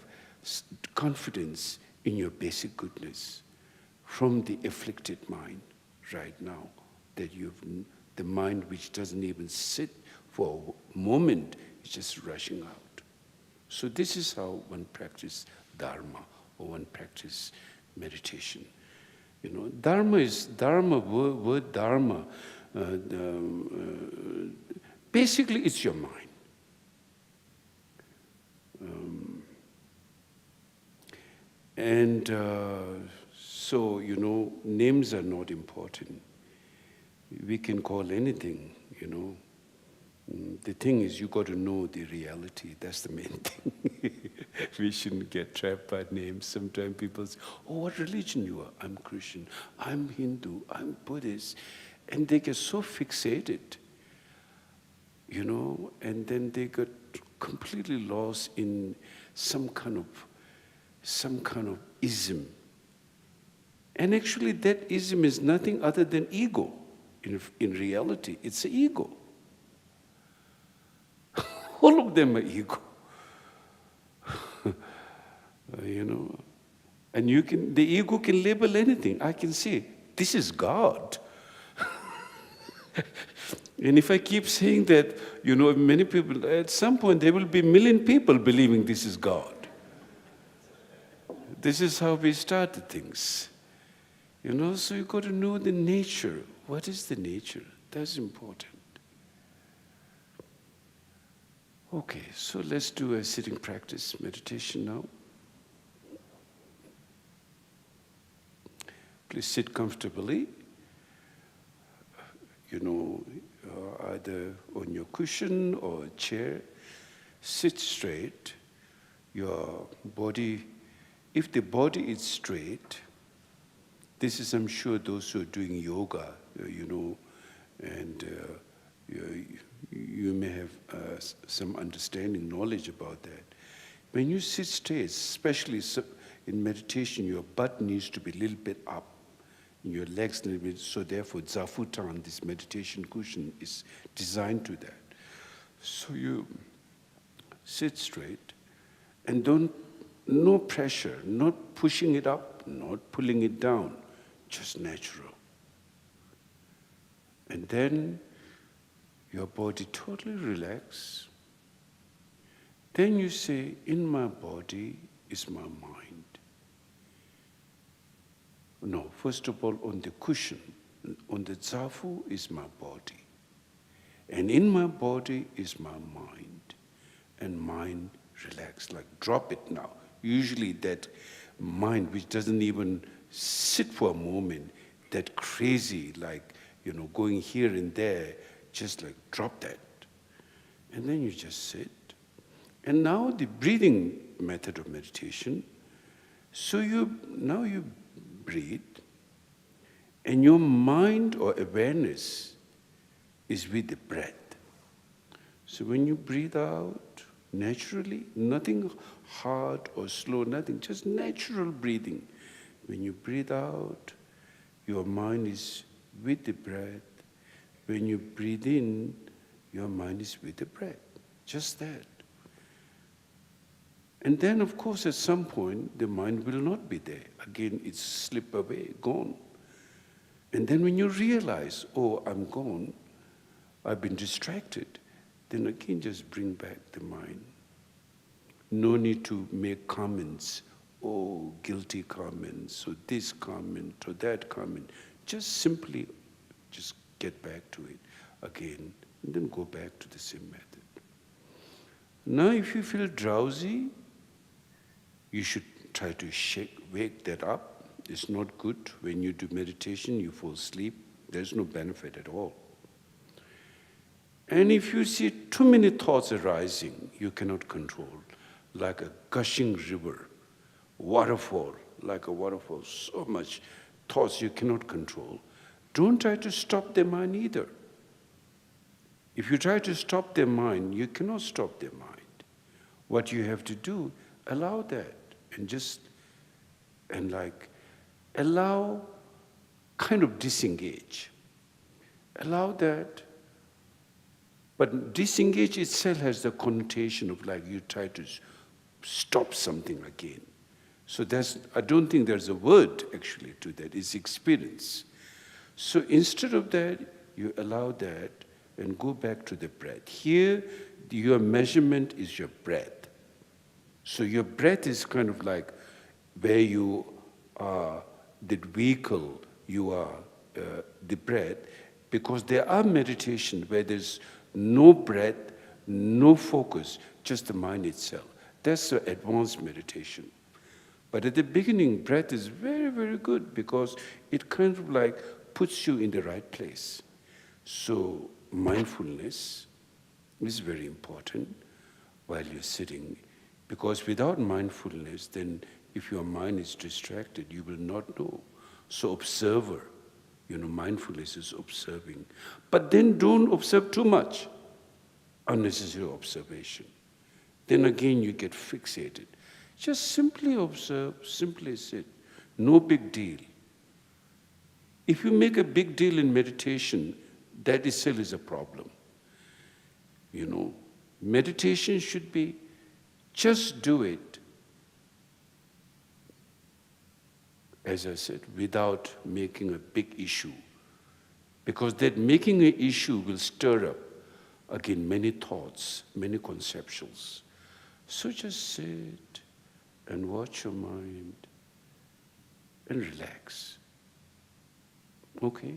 Speaker 1: confidence in your basic goodness from the afflicted mind right now, that the mind which doesn't even sit for a moment is just rushing out. So this is how one practices Dharma, or one practices meditation. You know, word Dharma, basically it's your mind. So, you know, names are not important. We can call anything, you know. The thing is, you got to know the reality. That's the main thing. We shouldn't get trapped by names. Sometimes people say, oh, what religion you are? I'm Christian, I'm Hindu, I'm Buddhist. And they get so fixated, you know, and then they get completely lost in some kind of ism. And actually that ism is nothing other than ego. In reality, it's the ego. All of them are ego. You know, and the ego can label anything. I can say, this is God. And if I keep saying that, you know, many people, at some point there will be a million people believing this is God. This is how we start the things. You know, so you got to know the nature. What is the nature? That's important. Okay, so let's do a sitting practice meditation now. Please sit comfortably. You know, either on your cushion or a chair. Sit straight. Your body, if the body is straight, this is, I'm sure, those who are doing yoga, you know, and you may have some understanding, knowledge about that. When you sit straight, especially in meditation, your butt needs to be a little bit up, your legs a little bit, so therefore zafutan, this meditation cushion, is designed to that. So you sit straight, and no pressure, not pushing it up, not pulling it down, just natural. And then your body totally relax. Then you say, in my body is my mind. No, first of all, on the cushion, on the zafu is my body. And in my body is my mind. And mind relax, like drop it now. Usually that mind which doesn't even sit for a moment, that crazy, like, you know, going here and there, just like drop that. And then you just sit. And now the breathing method of meditation. So now you breathe, and your mind or awareness is with the breath. So when you breathe out, naturally, nothing hard or slow, nothing, just natural breathing. When you breathe out, your mind is with the breath. When you breathe in, your mind is with the breath. Just that. And then, of course, at some point, the mind will not be there. Again, it's slip away, gone. And then when you realize, oh, I'm gone, I've been distracted, then again just bring back the mind. No need to make comments, oh, guilty comments, or this comment, or that comment. Just simply Just get back to it again, and then go back to the same method. Now, if you feel drowsy, you should try to wake that up. It's not good when you do meditation, you fall asleep. There's no benefit at all. And if you see too many thoughts arising, you cannot control, like a gushing river, waterfall, like a waterfall, so much thoughts you cannot control. Don't try to stop their mind either. If you try to stop their mind, you cannot stop their mind. What you have to do, allow that, and allow kind of disengage. Allow that. But disengage itself has the connotation of like you try to stop something again. So I don't think there's a word actually to that, it's experience. So instead of that, you allow that and go back to the breath. Here, your measurement is your breath. So your breath is kind of like where you are, the vehicle, you are the breath, because there are meditations where there's no breath, no focus, just the mind itself. That's the advanced meditation. But at the beginning, breath is very, very good because it kind of like puts you in the right place. So mindfulness is very important while you're sitting, because without mindfulness, then if your mind is distracted, you will not know. So observer, mindfulness is observing. But then don't observe too much, unnecessary observation. Then again you get fixated. Just simply observe, simply sit. No big deal. If you make a big deal in meditation, that itself is a problem. Meditation should be, just do it, as I said, without making a big issue. Because that making an issue will stir up, again, many thoughts, many conceptions. So just sit and watch your mind and relax. Okay?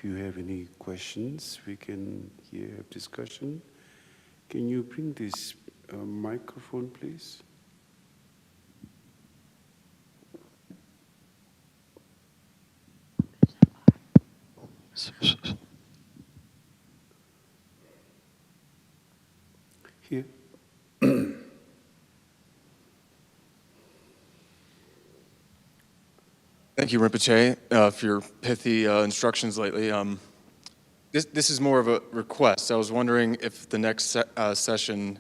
Speaker 1: If you have any questions, we can here have discussion. Can you bring this microphone, please? Here.
Speaker 2: Thank you, Rinpoche, for your pithy instructions lately. This is more of a request. I was wondering if the next session...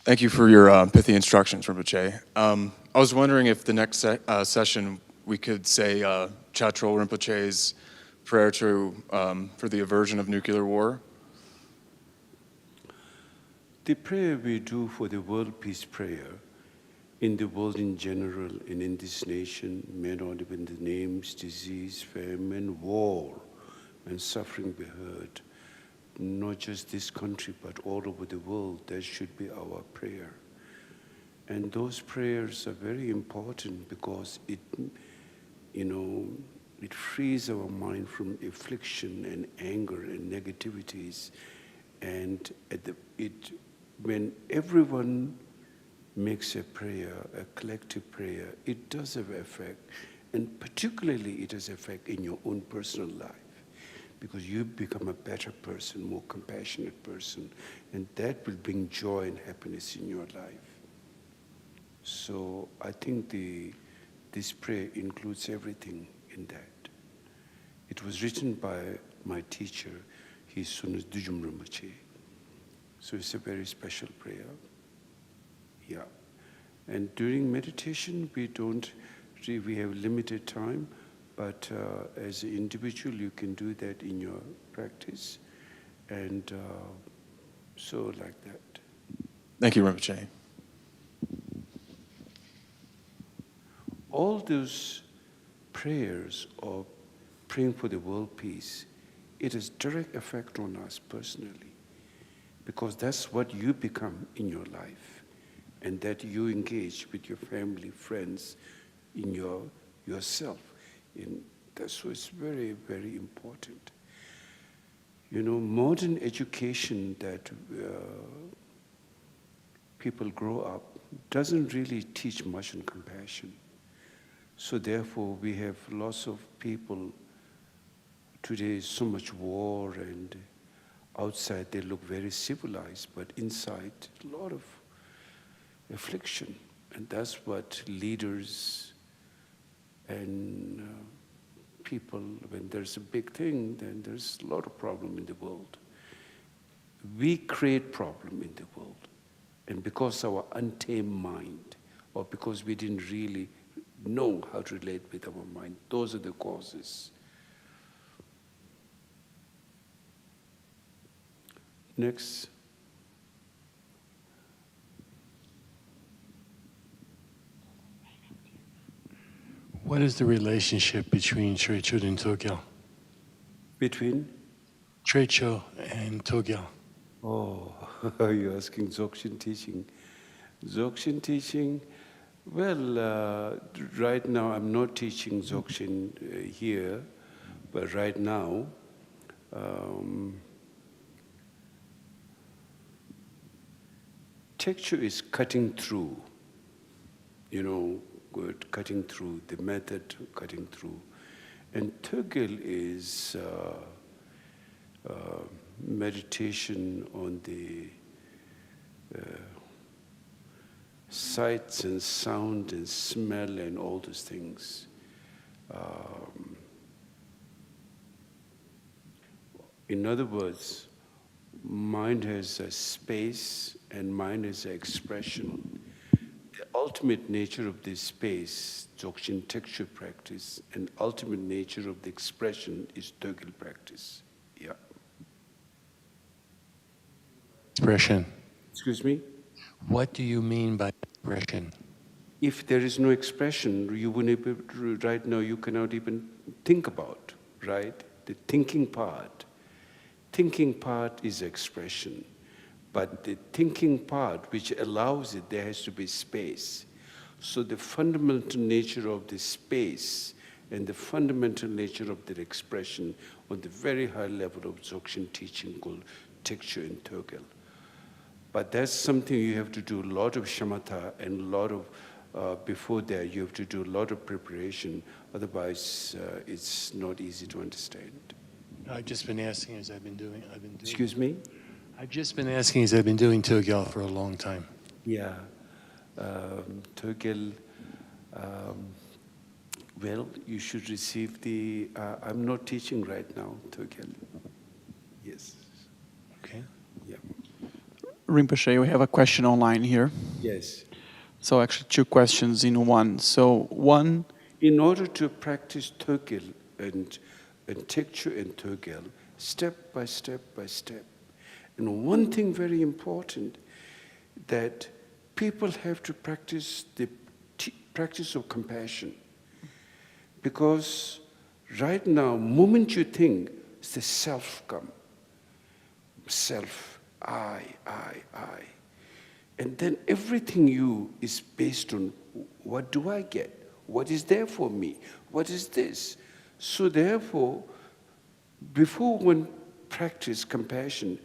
Speaker 2: Thank you for your pithy instructions, Rinpoche. I was wondering if the next session we could say Chhoje Rinpoche's prayer for the aversion of nuclear war.
Speaker 1: The prayer we do for the world peace prayer, in the world in general and in this nation, may not even the names, disease, famine, war, and suffering be heard. Not just this country, but all over the world, that should be our prayer. And those prayers are very important because it frees our mind from affliction and anger and negativities. And when everyone makes a prayer, a collective prayer, it does have effect, and particularly it has effect in your own personal life, because you become a better person, more compassionate person, and that will bring joy and happiness in your life. So I think this prayer includes everything in that. It was written by my teacher, his son is Chhoje Rinpoche. So it's a very special prayer. Yeah. And during meditation, we have limited time, but as an individual, you can do that in your practice. And so like that.
Speaker 2: Thank you, Rinpoche.
Speaker 1: All those prayers of praying for the world peace, it has direct effect on us personally, because that's what you become in your life, and that you engage with your family, friends, in yourself. That's what's very, very important. Modern education that people grow up doesn't really teach much on compassion. So therefore, we have lots of people today, so much war, and outside they look very civilized, but inside a lot of affliction. And that's what leaders and people, when there's a big thing, then there's a lot of problem in the world. We create problem in the world. And because our untamed mind, or because we didn't really know how to relate with our mind, those are the causes. Next.
Speaker 3: What is the relationship between Chhoje and Togyal?
Speaker 1: Between?
Speaker 3: Chhoje and Togyal.
Speaker 1: Oh, you're asking Dzogchen teaching. Dzogchen teaching, well, right now I'm not teaching Dzogchen here, but right now, texture is cutting through, cutting through, the method cutting through. And Togyal is meditation on the sights and sound and smell and all those things. In other words, mind has a space and mind has an expression. The ultimate nature of this space, Dzogchen texture practice, and ultimate nature of the expression is Togyal practice. Yeah.
Speaker 3: Expression.
Speaker 1: Excuse me?
Speaker 3: What do you mean by expression?
Speaker 1: If there is no expression, you wouldn't be able to, right now you cannot even think about, right? The thinking part is expression. But the thinking part, which allows it, there has to be space. So the fundamental nature of the space and the fundamental nature of their expression on the very high level of Dzogchen teaching called Chhoje and Togel. But that's something you have to do a lot of shamatha and a lot of, before that, you have to do a lot of preparation. Otherwise, it's not easy to understand.
Speaker 3: I've just been asking as I've been doing.
Speaker 1: Excuse me?
Speaker 3: I've just been asking as I've been doing Togel for a long time.
Speaker 1: Yeah. Togel, well, you should receive the, I'm not teaching right now, Togel. Yes.
Speaker 3: Okay.
Speaker 1: Yeah.
Speaker 4: Rinpoche, we have a question online here.
Speaker 1: Yes.
Speaker 4: So actually 2 questions in one. So one,
Speaker 1: In order to practice Togel and Chhoje and Togel, step by step by step. And one thing very important, that people have to practice the practice of compassion. Because right now, moment you think, it's the self come. Self, I. And then everything you is based on what do I get? What is there for me? What is this? So therefore, before one practice compassion,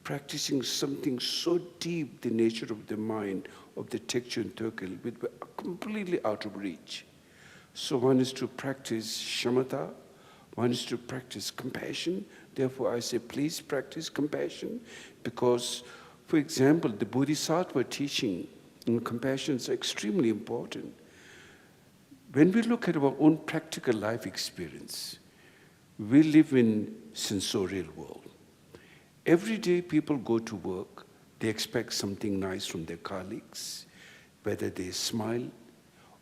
Speaker 1: practicing something so deep, the nature of the mind of the Chhoje and Togel, with completely out of reach. So one is to practice shamatha, one is to practice compassion. Therefore I say, please practice compassion, because, for example, the Bodhisattva teaching and compassion is extremely important. When we look at our own practical life experience, we live in sensorial world. Every day people go to work, they expect something nice from their colleagues, whether they smile,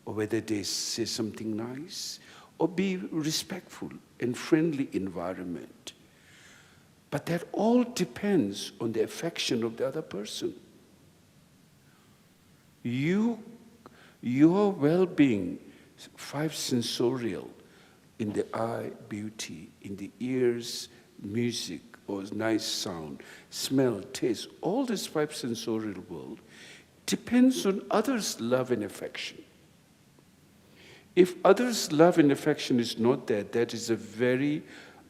Speaker 1: or whether they say something nice, or be respectful and friendly environment. But that all depends on the affection of the other person. Your well-being, 5 sensorial, in the eye, beauty, in the ears, music, or nice sound, smell, taste, all this 5 sensorial world depends on others' love and affection. If others' love and affection is not there, that is a very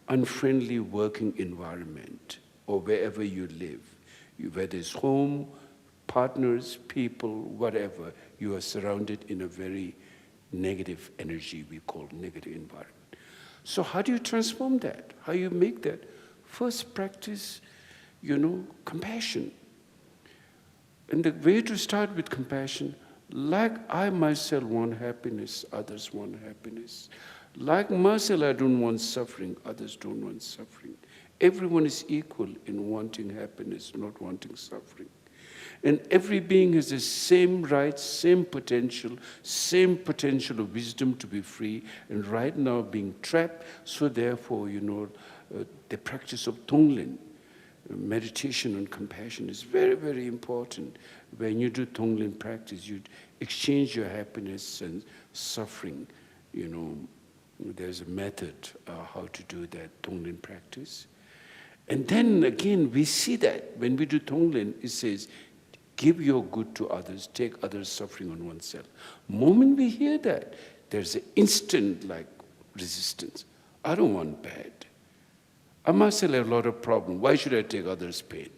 Speaker 1: unfriendly working environment, or wherever you live. Whether it's home, partners, people, whatever, you are surrounded in a very negative energy we call negative environment. So how do you transform that? How do you make that? First practice, compassion. And the way to start with compassion, like I myself want happiness, others want happiness. Like myself, I don't want suffering, others don't want suffering. Everyone is equal in wanting happiness, not wanting suffering. And every being has the same rights, same potential of wisdom to be free, and right now being trapped. So therefore, the practice of Tonglen, meditation on compassion, is very, very important. When you do Tonglen practice, you exchange your happiness and suffering. There's a method how to do that Tonglen practice. And then again, we see that when we do Tonglen, it says, give your good to others, take others' suffering on oneself. Moment we hear that, there's an instant resistance. I don't want bad. I myself have a lot of problems. Why should I take others' pain?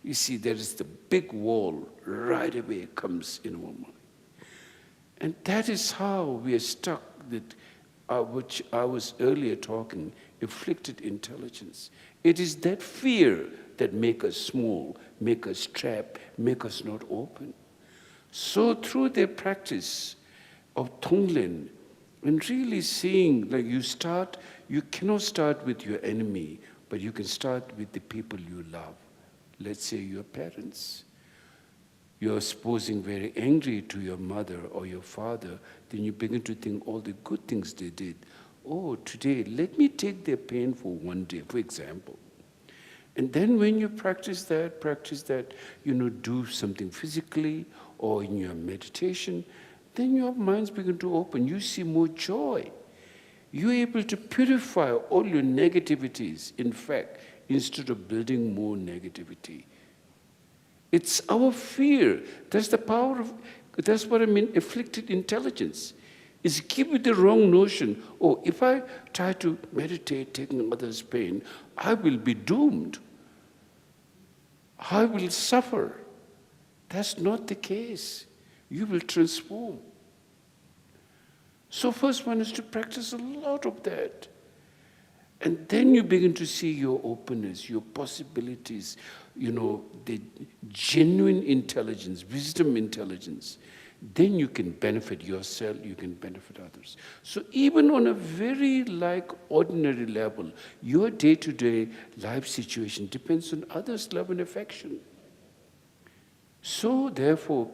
Speaker 1: You see, there is the big wall right away comes in our mind. And that is how we are stuck with which I was earlier talking, afflicted intelligence. It is that fear that make us small, make us trapped, make us not open. So through the practice of Tonglen, and really seeing, you cannot start with your enemy, but you can start with the people you love. Let's say your parents. You're supposing very angry to your mother or your father, then you begin to think all the good things they did. Oh, today, let me take their pain for one day, for example. And then when you practice that, do something physically or in your meditation, then your minds begin to open. You see more joy. You're able to purify all your negativities, in fact, instead of building more negativity. It's our fear. That's the power of, that's what I mean, afflicted intelligence. Is give you the wrong notion. Oh, if I try to meditate, taking others' pain, I will be doomed. I will suffer. That's not the case. You will transform. So first one is to practice a lot of that. And then you begin to see your openness, your possibilities, the genuine intelligence, wisdom intelligence. Then you can benefit yourself, you can benefit others. So even on a very ordinary level, your day-to-day life situation depends on others' love and affection. So therefore,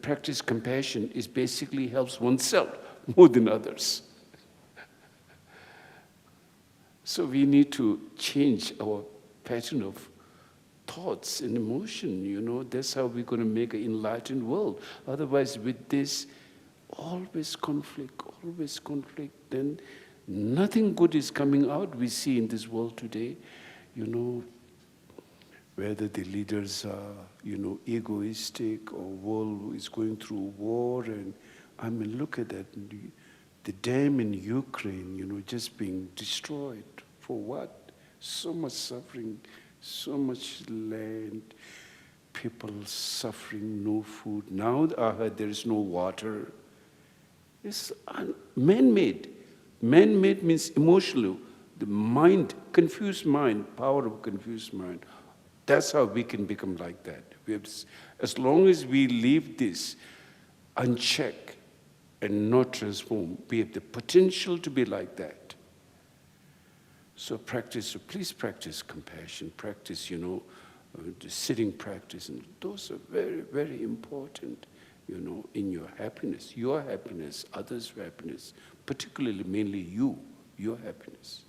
Speaker 1: practice compassion is basically helps oneself more than others. So we need to change our pattern of thoughts and emotion, that's how we're going to make an enlightened world. Otherwise, with this, always conflict, then nothing good is coming out. We see in this world today, whether the leaders are, egoistic or world is going through war. And I mean, look at that. The dam in Ukraine, just being destroyed. For what? So much suffering, so much land, people suffering, no food. Now I heard there is no water. It's man-made. Man-made means emotional. The mind, confused mind, power of confused mind. That's how we can become like that. As long as we leave this unchecked and not transform, we have the potential to be like that. So please practice compassion, practice, the sitting practice, and those are very, very important, in your happiness, others' happiness, particularly mainly your happiness.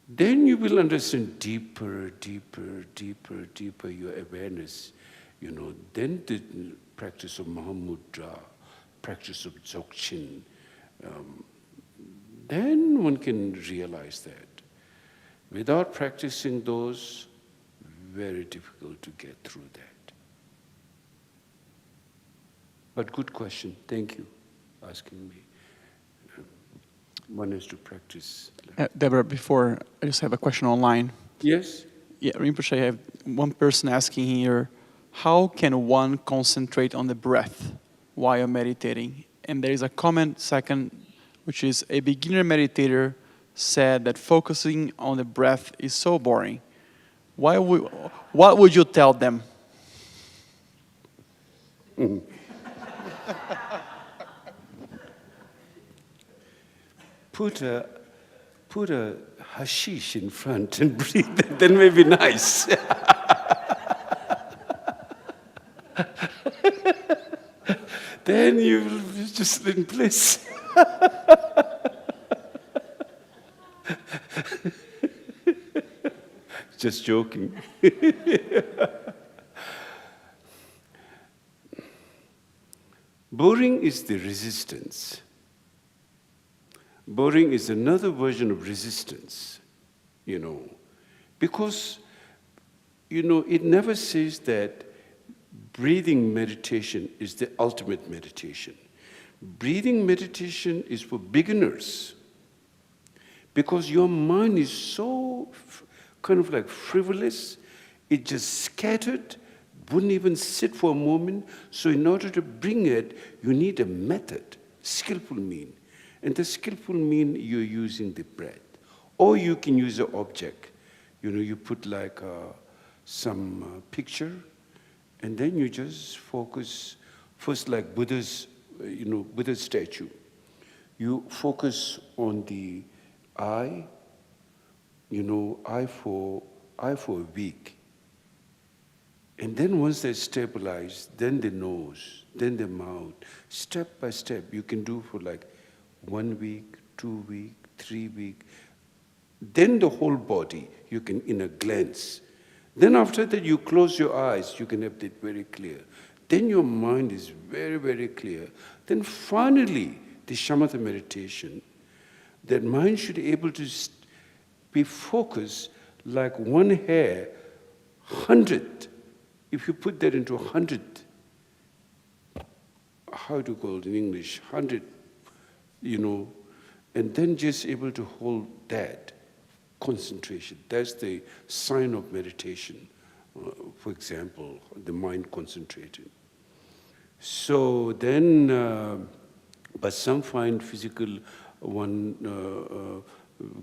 Speaker 1: Then you will understand deeper your awareness, then the practice of Mahamudra, practice of Dzogchen, then one can realize that. Without practicing those, very difficult to get through that. But good question, thank you for asking me. One is to practice.
Speaker 4: Deborah, before, I just have a question online.
Speaker 1: Yes?
Speaker 4: Yeah, Rinpoche, I have one person asking here, how can one concentrate on the breath while meditating? And there is a comment second, which is a beginner meditator said that focusing on the breath is so boring. What would you tell them?
Speaker 1: Put a hashish in front and breathe, then may be nice. Then you will be just in bliss. Just joking. Boring is the resistance. Boring is another version of resistance, because, it never says that breathing meditation is the ultimate meditation. Breathing meditation is for beginners, because your mind is so kind of like frivolous, it just scattered, wouldn't even sit for a moment. So in order to bring it, you need a method, skillful mean. And the skillful mean, you're using the breath. Or you can use an object. You put like some picture, and then you just focus, first like Buddha's, Buddha's statue. You focus on the eye, eye for a week. And then once they're stabilized, then the nose, then the mouth. Step by step, you can do for like 1 week, 2 weeks, 3 weeks. Then the whole body, you can in a glance. Then after that, you close your eyes, you can have it very clear. Then your mind is very, very clear. Then finally, the shamatha meditation, that mind should be able to be focused like one hair, 100, if you put that into 100, how do you call it in English, 100, and then just able to hold that concentration. That's the sign of meditation. For example, the mind concentrated. So then, but some find physical one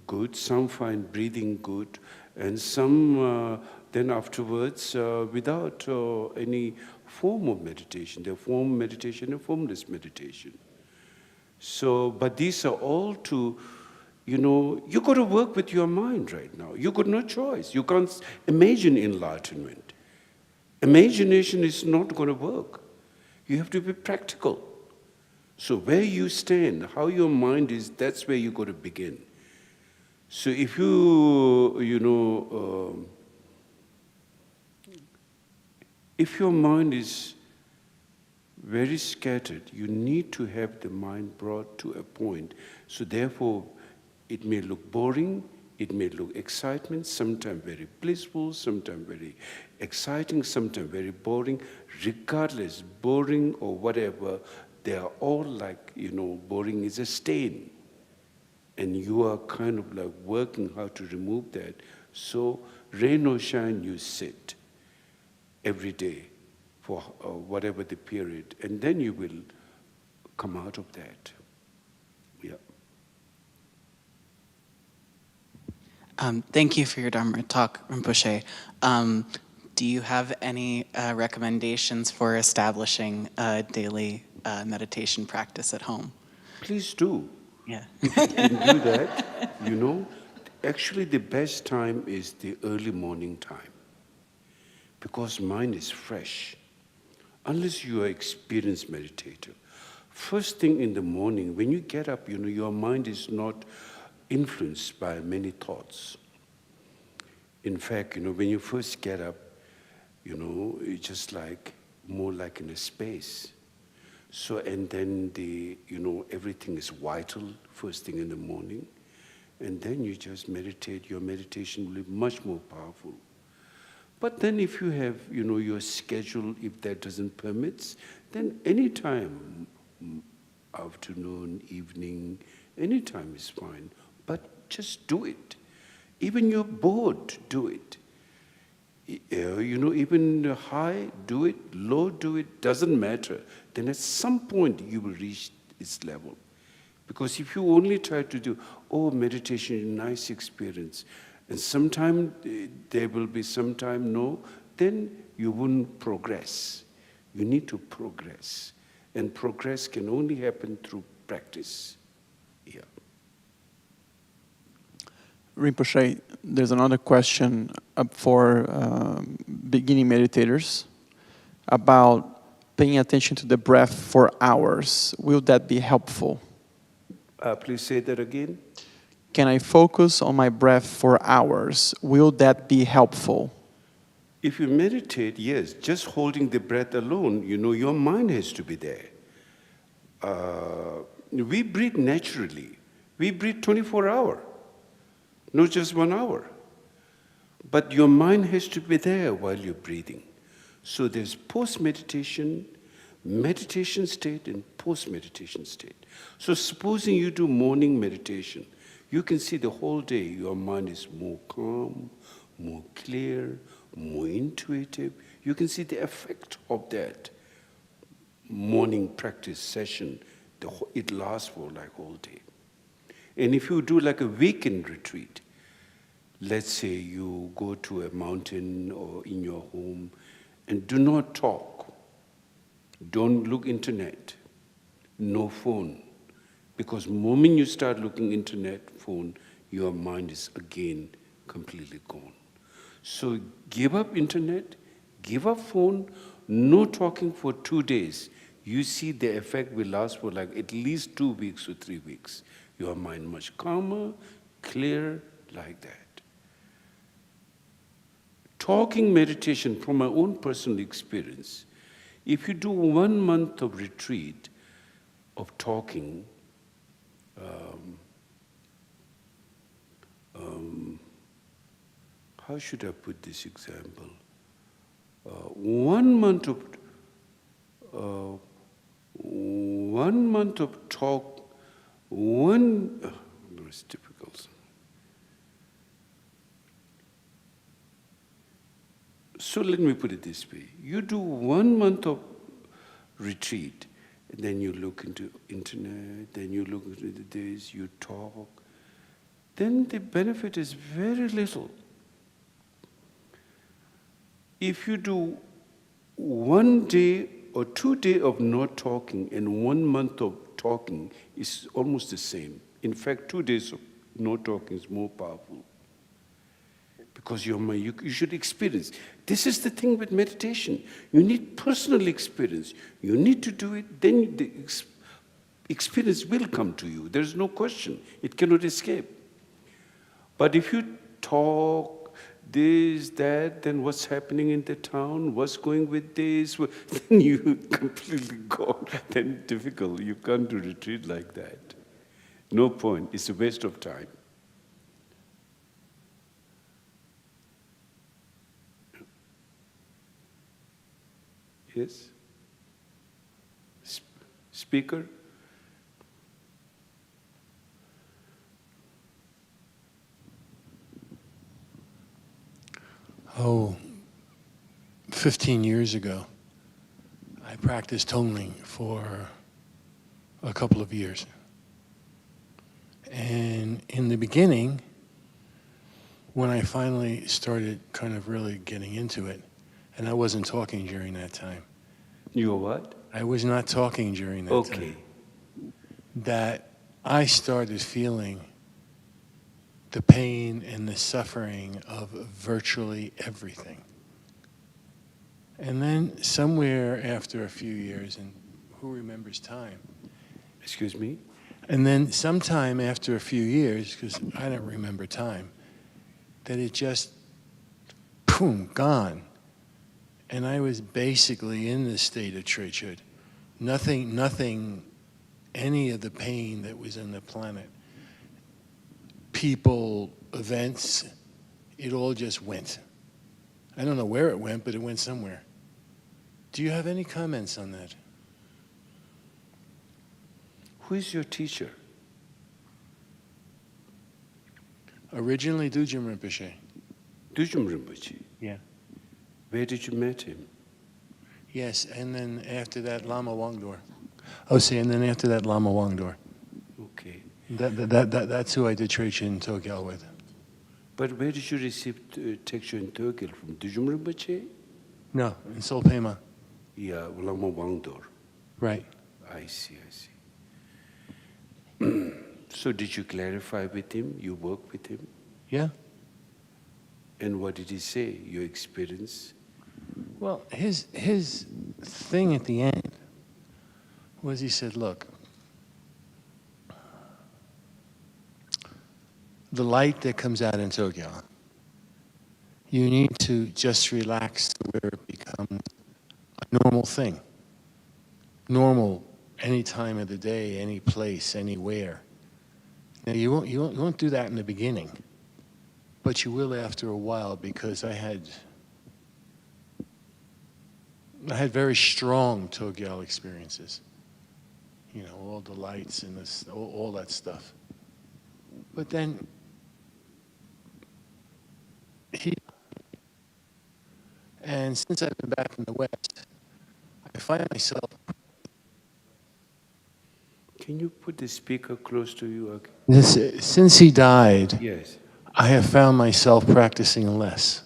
Speaker 1: good, some find breathing good, and some then afterwards without any form of meditation. They form meditation and formless meditation. So, but these are all to, you got to work with your mind right now. You got no choice. You can't imagine enlightenment. Imagination is not going to work. You have to be practical. So where you stand, how your mind is, that's where you got to begin. So if if your mind is very scattered, you need to have the mind brought to a point. So therefore, it may look boring, it may look excitement, sometimes very blissful, sometimes very exciting, sometimes very boring. Regardless, boring or whatever, they are all like, boring is a stain. And you are kind of like working how to remove that. So rain or shine, you sit every day for whatever the period, and then you will come out of that. Yeah.
Speaker 5: Thank you for your Dharma talk, Rinpoche. Do you have any recommendations for establishing a daily meditation practice at home?
Speaker 1: Please do.
Speaker 5: Yeah.
Speaker 1: If you can do that, actually the best time is the early morning time, because mind is fresh. Unless you are an experienced meditator. First thing in the morning, when you get up, your mind is not influenced by many thoughts. In fact, when you first get up, it's just like, more like in a space. So, and then everything is vital first thing in the morning. And then you just meditate, your meditation will be much more powerful. But then if you have, your schedule, if that doesn't permit, then any time, afternoon, evening, any time is fine. But just do it. Even you're bored, do it. Even high, do it, low, do it, doesn't matter. Then at some point you will reach its level. Because if you only try to do, meditation is a nice experience, and sometime there will be, sometime no, then you won't progress. You need to progress. And progress can only happen through practice. Yeah.
Speaker 4: Rinpoche, there's another question for beginning meditators about paying attention to the breath for hours. Will that be helpful?
Speaker 1: Please say that again.
Speaker 4: Can I focus on my breath for hours? Will that be helpful?
Speaker 1: If you meditate, yes, just holding the breath alone, your mind has to be there. We breathe naturally. We breathe 24 hours, not just 1 hour. But your mind has to be there while you're breathing. So there's post-meditation, meditation state, and post-meditation state. So supposing you do morning meditation, you can see the whole day your mind is more calm, more clear, more intuitive. You can see the effect of that morning practice session. It lasts for like all day. And if you do like a weekend retreat, let's say you go to a mountain or in your home and do not talk. Don't look internet, no phone. Because the moment you start looking internet, phone, your mind is again completely gone. So give up internet, give up phone, no talking for 2 days. You see the effect will last for like at least 2 weeks or 3 weeks. Your mind much calmer, clear, like that. Talking meditation from my own personal experience, if you do 1 month of retreat of talking, how should I put this example? 1 month of 1 month of talk, it's difficult. So let me put it this way. You do 1 month of retreat, and then you look into internet, then you look into this, you talk, then the benefit is very little. If you do 1 day or 2 days of not talking and 1 month of talking, is almost the same. In fact, 2 days of not talking is more powerful. Because you should experience. This is the thing with meditation. You need personal experience. You need to do it, then the experience will come to you. There's no question. It cannot escape. But if you talk this, that, then what's happening in the town, what's going with this, then you completely go. Then difficult. You can't do retreat like that. No point. It's a waste of time. Yes? Speaker?
Speaker 3: Oh, 15 years ago, I practiced Tongling for a couple of years. And in the beginning, when I finally started kind of really getting into it, and I wasn't talking during that time.
Speaker 1: You what?
Speaker 3: I was not talking during that time. That I started feeling the pain and the suffering of virtually everything. And then somewhere after a few years, and who remembers time?
Speaker 1: Excuse me?
Speaker 3: And then sometime after a few years, because I don't remember time, that it just, boom, gone. And I was basically in this state of Chhoje. Nothing, any of the pain that was in the planet, people, events, it all just went. I don't know where it went, but it went somewhere. Do you have any comments on that?
Speaker 1: Who is your teacher?
Speaker 3: Originally, Chhoje Rinpoche.
Speaker 1: Chhoje Rinpoche.
Speaker 3: Yeah.
Speaker 1: Where did you meet him?
Speaker 3: Yes, and then after that, Lama Wangdor. Oh, see, and then after that, Lama Wangdor.
Speaker 1: Okay.
Speaker 3: That's who I did Chhoje in Tokyo with.
Speaker 1: But where did you receive texture in Turkey? From Chhoje Rinpoche?
Speaker 3: No, in Solpema.
Speaker 1: Yeah, Lama Wangdor.
Speaker 3: Right.
Speaker 1: I see. So did you clarify with him? You work with him?
Speaker 3: Yeah.
Speaker 1: And what did he say? Your experience?
Speaker 3: Well, his thing at the end was he said, look, the light that comes out in Tokyo, you need to just relax where it becomes a normal thing. Normal any time of the day, any place, anywhere. Now, you won't do that in the beginning, but you will after a while, because I had very strong Tokyo experiences. You know, all the lights and this, all that stuff. But then and since I've been back in the West, I find myself.
Speaker 1: Can you put the speaker close to you? Okay.
Speaker 3: Since he died,
Speaker 1: Yes.
Speaker 3: I have found myself practicing less.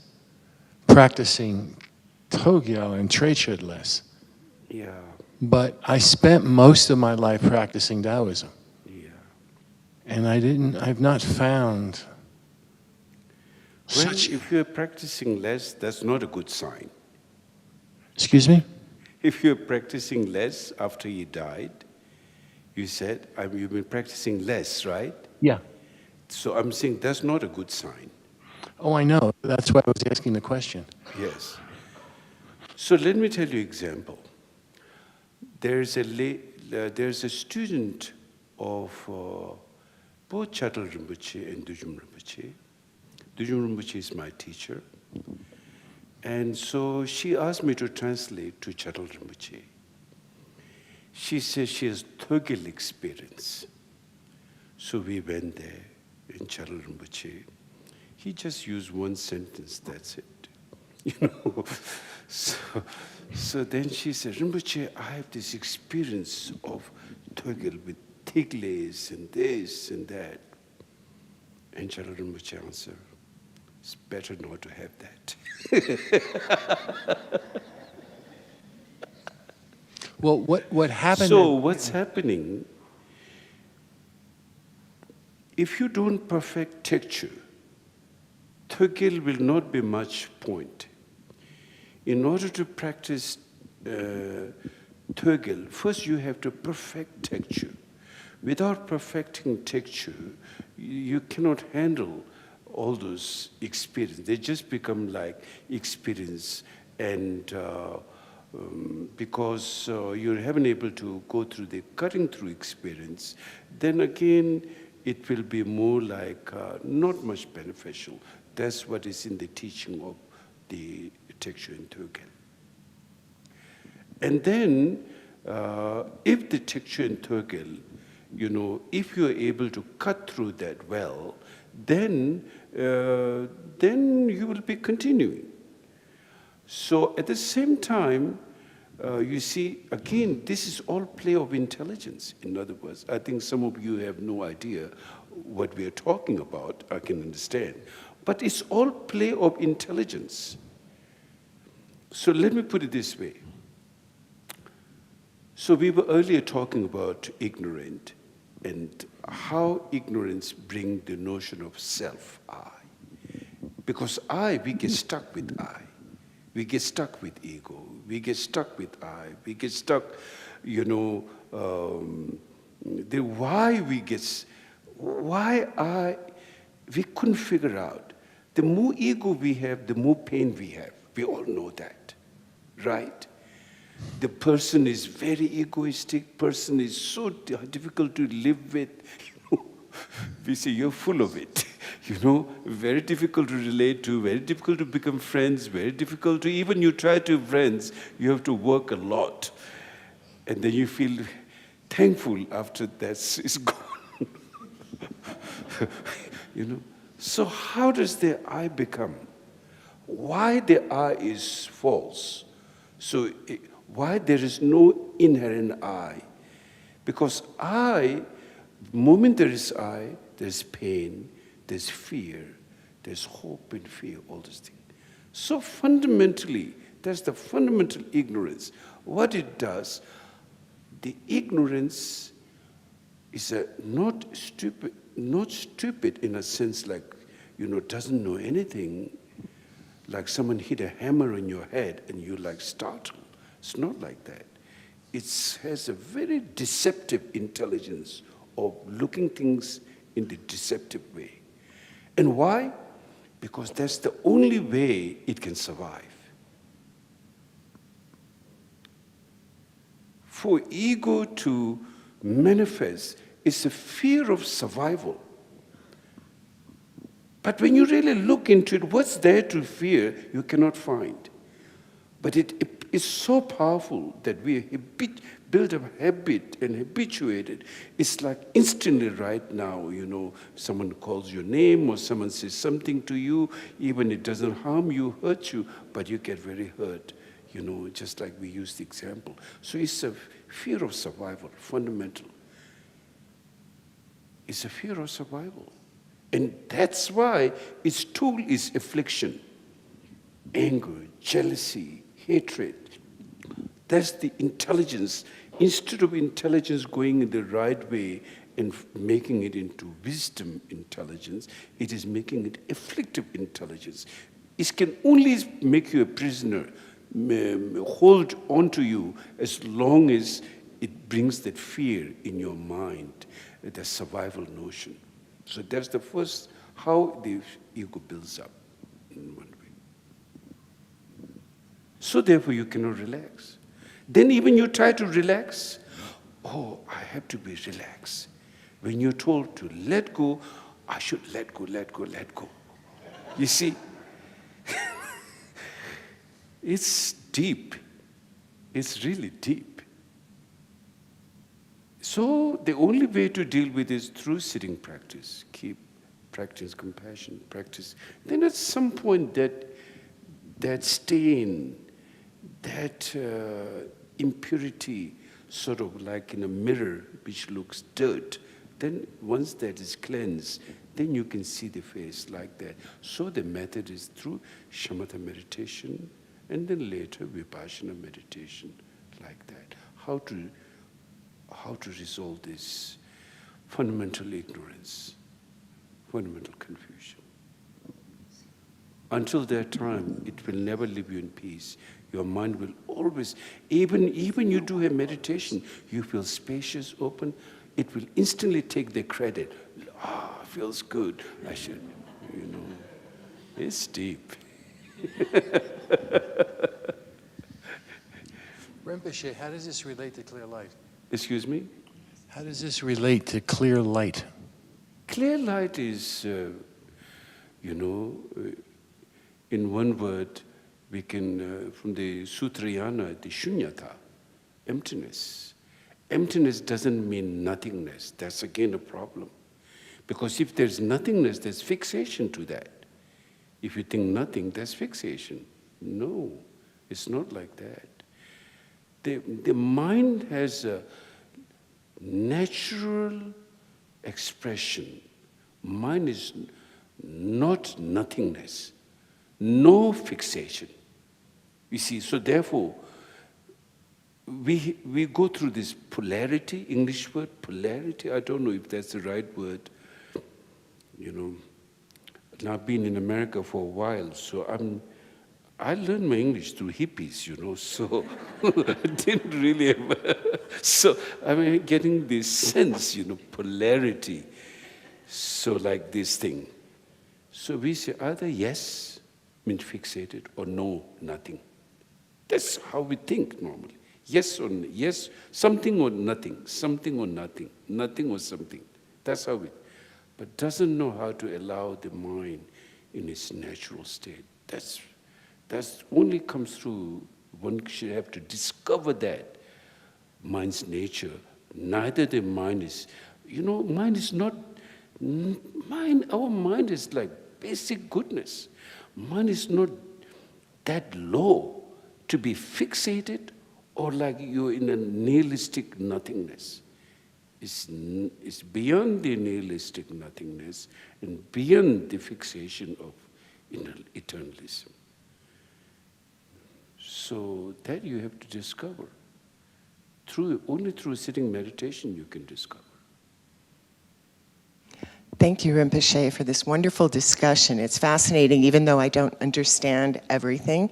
Speaker 3: Practicing Tokyo and Chhoje less.
Speaker 1: Yeah.
Speaker 3: But I spent most of my life practicing Taoism.
Speaker 1: Yeah.
Speaker 3: And I've not found
Speaker 1: Well,
Speaker 3: such.
Speaker 1: if you're practicing less, that's not a good sign.
Speaker 3: Excuse me?
Speaker 1: If you're practicing less after he died, you said, you've been practicing less, right?
Speaker 3: Yeah.
Speaker 1: So I'm saying that's not a good sign.
Speaker 3: Oh, I know. That's why I was asking the question.
Speaker 1: Yes. So let me tell you an example. There's a student of both Chhoje Rinpoche and Chhoje Rinpoche. Chhoje Rinpoche is my teacher. And so she asked me to translate to Chhoje Rinpoche. She says she has Thogel experience. So we went there in Chhoje Rinpoche. He just used one sentence, that's it. So then she said, Rinpoche, I have this experience of Thogel with Tigles and this and that. And Chhoje Rinpoche answered, it's better not to have that.
Speaker 3: Well, what happened?
Speaker 1: So what's happening, if you don't perfect texture, Thogel will not be much point. In order to practice Thogel, first you have to perfect texture. Without perfecting texture, you cannot handle all those experiences. They just become like experience, and because you haven't able to go through the cutting through experience, then again it will be more like not much beneficial. That's what is in the teaching of the texture in Thogel. And then if the texture in Thogel, if you are able to cut through that well, then you will be continuing. So at the same time, you see, again, this is all play of intelligence. In other words, I think some of you have no idea what we are talking about. I can understand. But it's all play of intelligence. So let me put it this way. So we were earlier talking about ignorant and how ignorance brings the notion of self-I. Because we get stuck with I. We get stuck with ego. We get stuck with I. We get stuck, the why we couldn't figure out. The more ego we have, the more pain we have. We all know that, right? The person is very egoistic, person is so difficult to live with. We say, you're full of it. Very difficult to relate to, very difficult to become friends, very difficult to, even you try to be friends, you have to work a lot. And then you feel thankful after that is gone. So how does the I become? Why the I is false? So why there is no inherent I? Because the moment there is I, there's pain, there's fear, there's hope and fear, all these things. So fundamentally, that's the fundamental ignorance. What it does, the ignorance is not stupid in a sense like, doesn't know anything, like someone hit a hammer on your head and you like startled. It's not like that. It has a very deceptive intelligence of looking things in the deceptive way. And why? Because that's the only way it can survive. For ego to manifest, it's a fear of survival. But when you really look into it, what's there to fear, you cannot find. But it is so powerful that we build a habit and habituated. It's like instantly right now, someone calls your name or someone says something to you, even it doesn't harm you, hurt you, but you get very hurt, just like we used the example. So it's a fear of survival, fundamental. It's a fear of survival. And that's why its tool is affliction, anger, jealousy, hatred. That's the intelligence. Instead of intelligence going in the right way and making it into wisdom intelligence, it is making it afflictive intelligence. It can only make you a prisoner, hold on to you as long as it brings that fear in your mind, the survival notion. So that's the first, how the ego builds up in one way. So therefore you cannot relax. Then even you try to relax, I have to be relaxed. When you're told to let go, I should let go. You see? It's deep. It's really deep. So the only way to deal with it is through sitting practice. Practice compassion, practice. Then at some point that stain, that impurity, sort of like in a mirror which looks dirt, then once that is cleansed, then you can see the face like that. So the method is through shamatha meditation, and then later vipassana meditation, like that. How to resolve this fundamental ignorance, fundamental confusion. Until that time, it will never leave you in peace. Your mind will always, even you do a meditation, you feel spacious, open, it will instantly take the credit. Feels good, I should, It's deep.
Speaker 3: Rinpoche, how does this relate to clear light?
Speaker 1: Excuse me?
Speaker 3: How does this relate to clear light?
Speaker 1: Clear light is, in one word, we can, from the Sutrayana, the shunyata, emptiness. Emptiness doesn't mean nothingness. That's again a problem. Because if there's nothingness, there's fixation to that. If you think nothing, there's fixation. No, it's not like that. The mind has a natural expression. Mind is not nothingness, no fixation. You see, so therefore, we go through this polarity, English word, polarity, I don't know if that's the right word. Now I've been in America for a while, so I learned my English through hippies, so I didn't really have, so I'm getting this sense, polarity, so like this thing. So we say either yes, means fixated, or no, nothing. That's how we think normally. Yes or yes, something or nothing, something or nothing, nothing or something. That's how we, but doesn't know how to allow the mind in its natural state. That's only comes through, one should have to discover that mind's nature. Neither the mind is, mind is not, our mind is like basic goodness. Mind is not that low to be fixated or like you're in a nihilistic nothingness. It's beyond the nihilistic nothingness and beyond the fixation of eternalism. So that you have to discover. Only through sitting meditation you can discover.
Speaker 6: Thank you, Rinpoche, for this wonderful discussion. It's fascinating, even though I don't understand everything.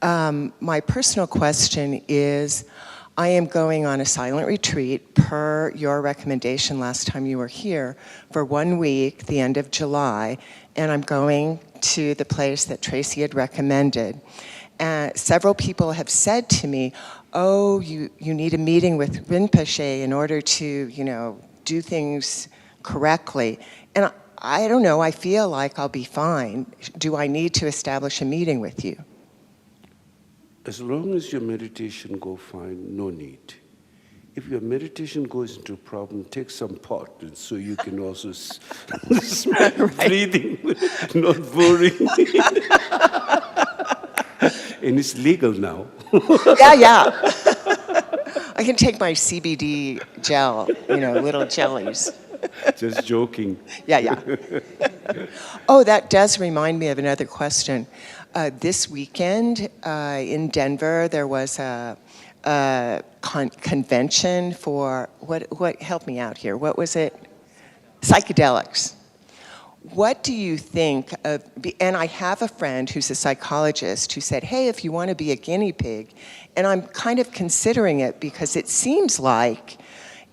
Speaker 6: My personal question is, I am going on a silent retreat per your recommendation last time you were here for 1 week, the end of July, and I'm going to the place that Tracy had recommended. Several people have said to me, oh, you need a meeting with Rinpoche in order to, do things correctly. And I don't know, I feel like I'll be fine. Do I need to establish a meeting with you?
Speaker 1: As long as your meditation goes fine, no need. If your meditation goes into a problem, take some pot, and so you can also breathing, not boring. And it's legal now.
Speaker 6: Yeah. I can take my CBD gel, little jellies.
Speaker 1: Just joking.
Speaker 6: Yeah. Oh, that does remind me of another question. This weekend in Denver, there was a convention for, what, help me out here, what was it? Psychedelics. What do you think of, and I have a friend who's a psychologist who said, hey, if you want to be a guinea pig, and I'm kind of considering it because it seems like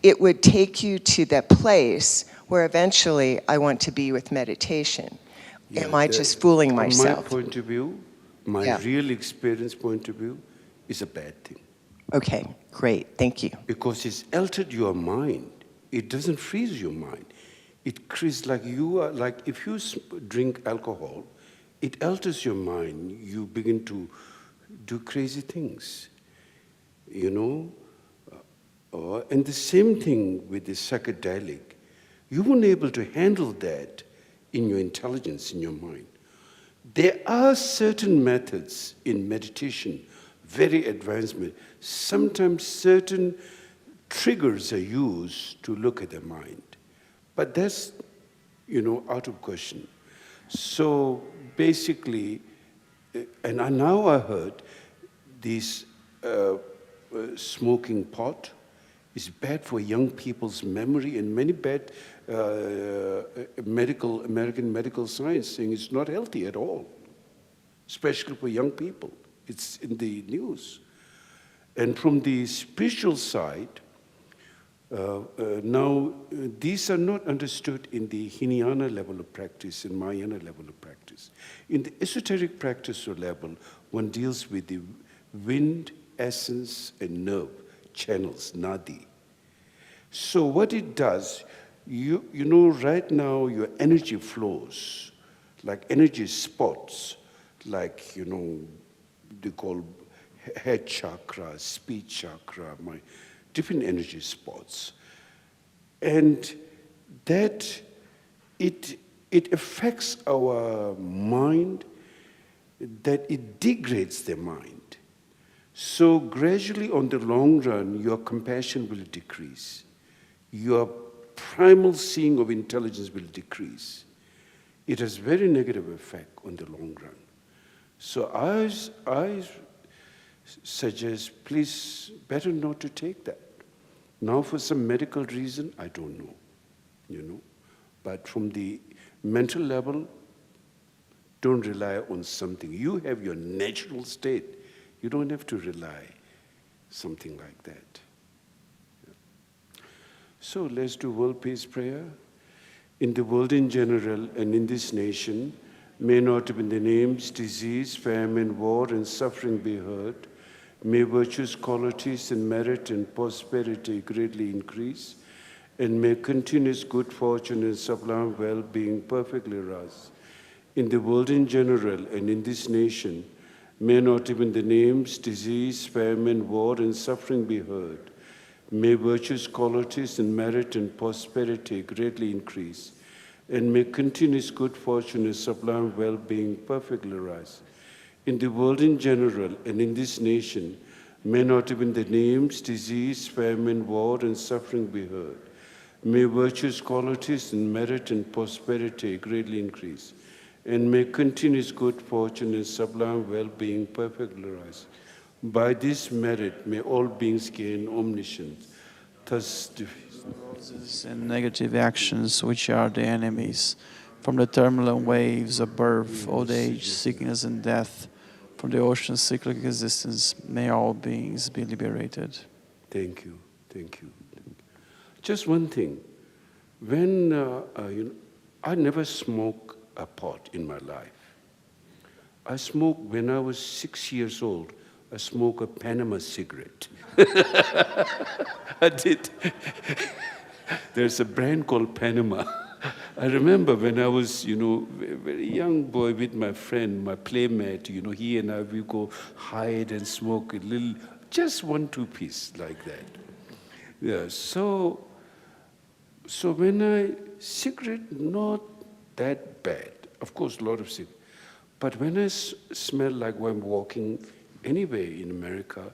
Speaker 6: it would take you to that place where eventually I want to be with meditation.
Speaker 1: Yeah,
Speaker 6: am I just fooling myself?
Speaker 1: From my point of view, my real experience point of view, is a bad thing.
Speaker 6: Okay, great, thank you.
Speaker 1: Because it's altered your mind. It doesn't freeze your mind. It creates like if you drink alcohol, it alters your mind. You begin to do crazy things, and the same thing with the psychedelic. You weren't able to handle that in your intelligence, in your mind. There are certain methods in meditation, very advanced. Sometimes certain triggers are used to look at the mind. But that's, out of question. So basically, and now I heard this smoking pot is bad for young people's memory, and many bad American medical science saying it's not healthy at all, especially for young people. It's in the news. And from the spiritual side, now these are not understood in the Hinayana level of practice, in Mahayana level of practice. In the esoteric practice level, one deals with the wind, essence, and nerve channels, nadi. So what it does, right now your energy flows, like energy spots, like, they call head chakra, speech chakra, my different energy spots. And that, it affects our mind, that it degrades the mind. So gradually on the long run, your compassion will decrease. Your primal seeing of intelligence will decrease. It has very negative effect on the long run. So I suggest, please, better not to take that. Now for some medical reason, I don't know, But from the mental level, don't rely on something. You have your natural state. You don't have to rely something like that. So let's do world peace prayer. In the world in general and in this nation, may not in the names, disease, famine, war, and suffering be heard. May virtues, qualities, and merit and prosperity greatly increase, and may continuous good fortune and sublime well-being perfectly rise. In the world in general and in this nation, may not even the names, disease, famine, war, and suffering be heard. May virtues, qualities, and merit and prosperity greatly increase, and may continuous good fortune and sublime well-being perfectly rise. In the world in general and in this nation, may not even the names, disease, famine, war, and suffering be heard. May virtues, qualities, and merit and prosperity greatly increase, and may continuous good fortune and sublime well-being perfectly rise. By this merit, may all beings gain omniscience. Thus,
Speaker 4: And negative actions, which are the enemies, from the turbulent waves of birth, old age, sickness, and death, from the ocean's cyclic existence, may all beings be liberated.
Speaker 1: Thank you. Just one thing. When I never smoked a pot in my life. I smoked when I was 6 years old. I smoked a Panama cigarette. I did. There's a brand called Panama. I remember when I was, a very young boy with my friend, my playmate, he and I, we go hide and smoke a little, just 1-2 piece like that. Yeah, so when cigarette, not that bad. Of course, a lot of cigarette. But when I smell like when I'm walking anywhere in America,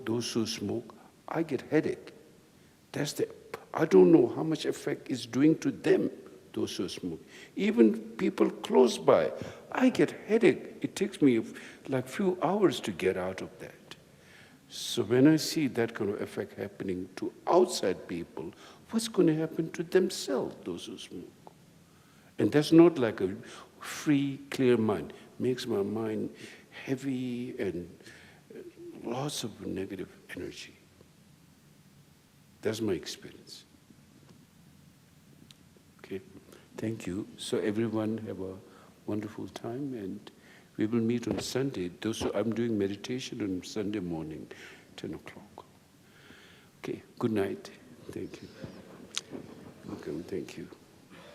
Speaker 1: those who smoke, I get headache. I don't know how much effect it's doing to them, those who smoke. Even people close by, I get headache. It takes me like few hours to get out of that. So when I see that kind of effect happening to outside people, what's going to happen to themselves, those who smoke? And that's not like a free, clear mind. Makes my mind heavy and lots of negative energy. That's my experience. Okay, thank you. So everyone have a wonderful time, and we will meet on Sunday. I'm doing meditation on Sunday morning, 10 o'clock. Okay, good night. Thank you. Welcome, thank you.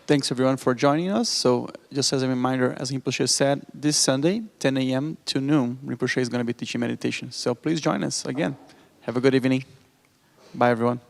Speaker 4: thanks everyone for joining us. So just as a reminder, as Rinpoche said, this Sunday, 10 a.m. to noon, Rinpoche is going to be teaching meditation. So please join us again. Have a good evening. Bye, everyone.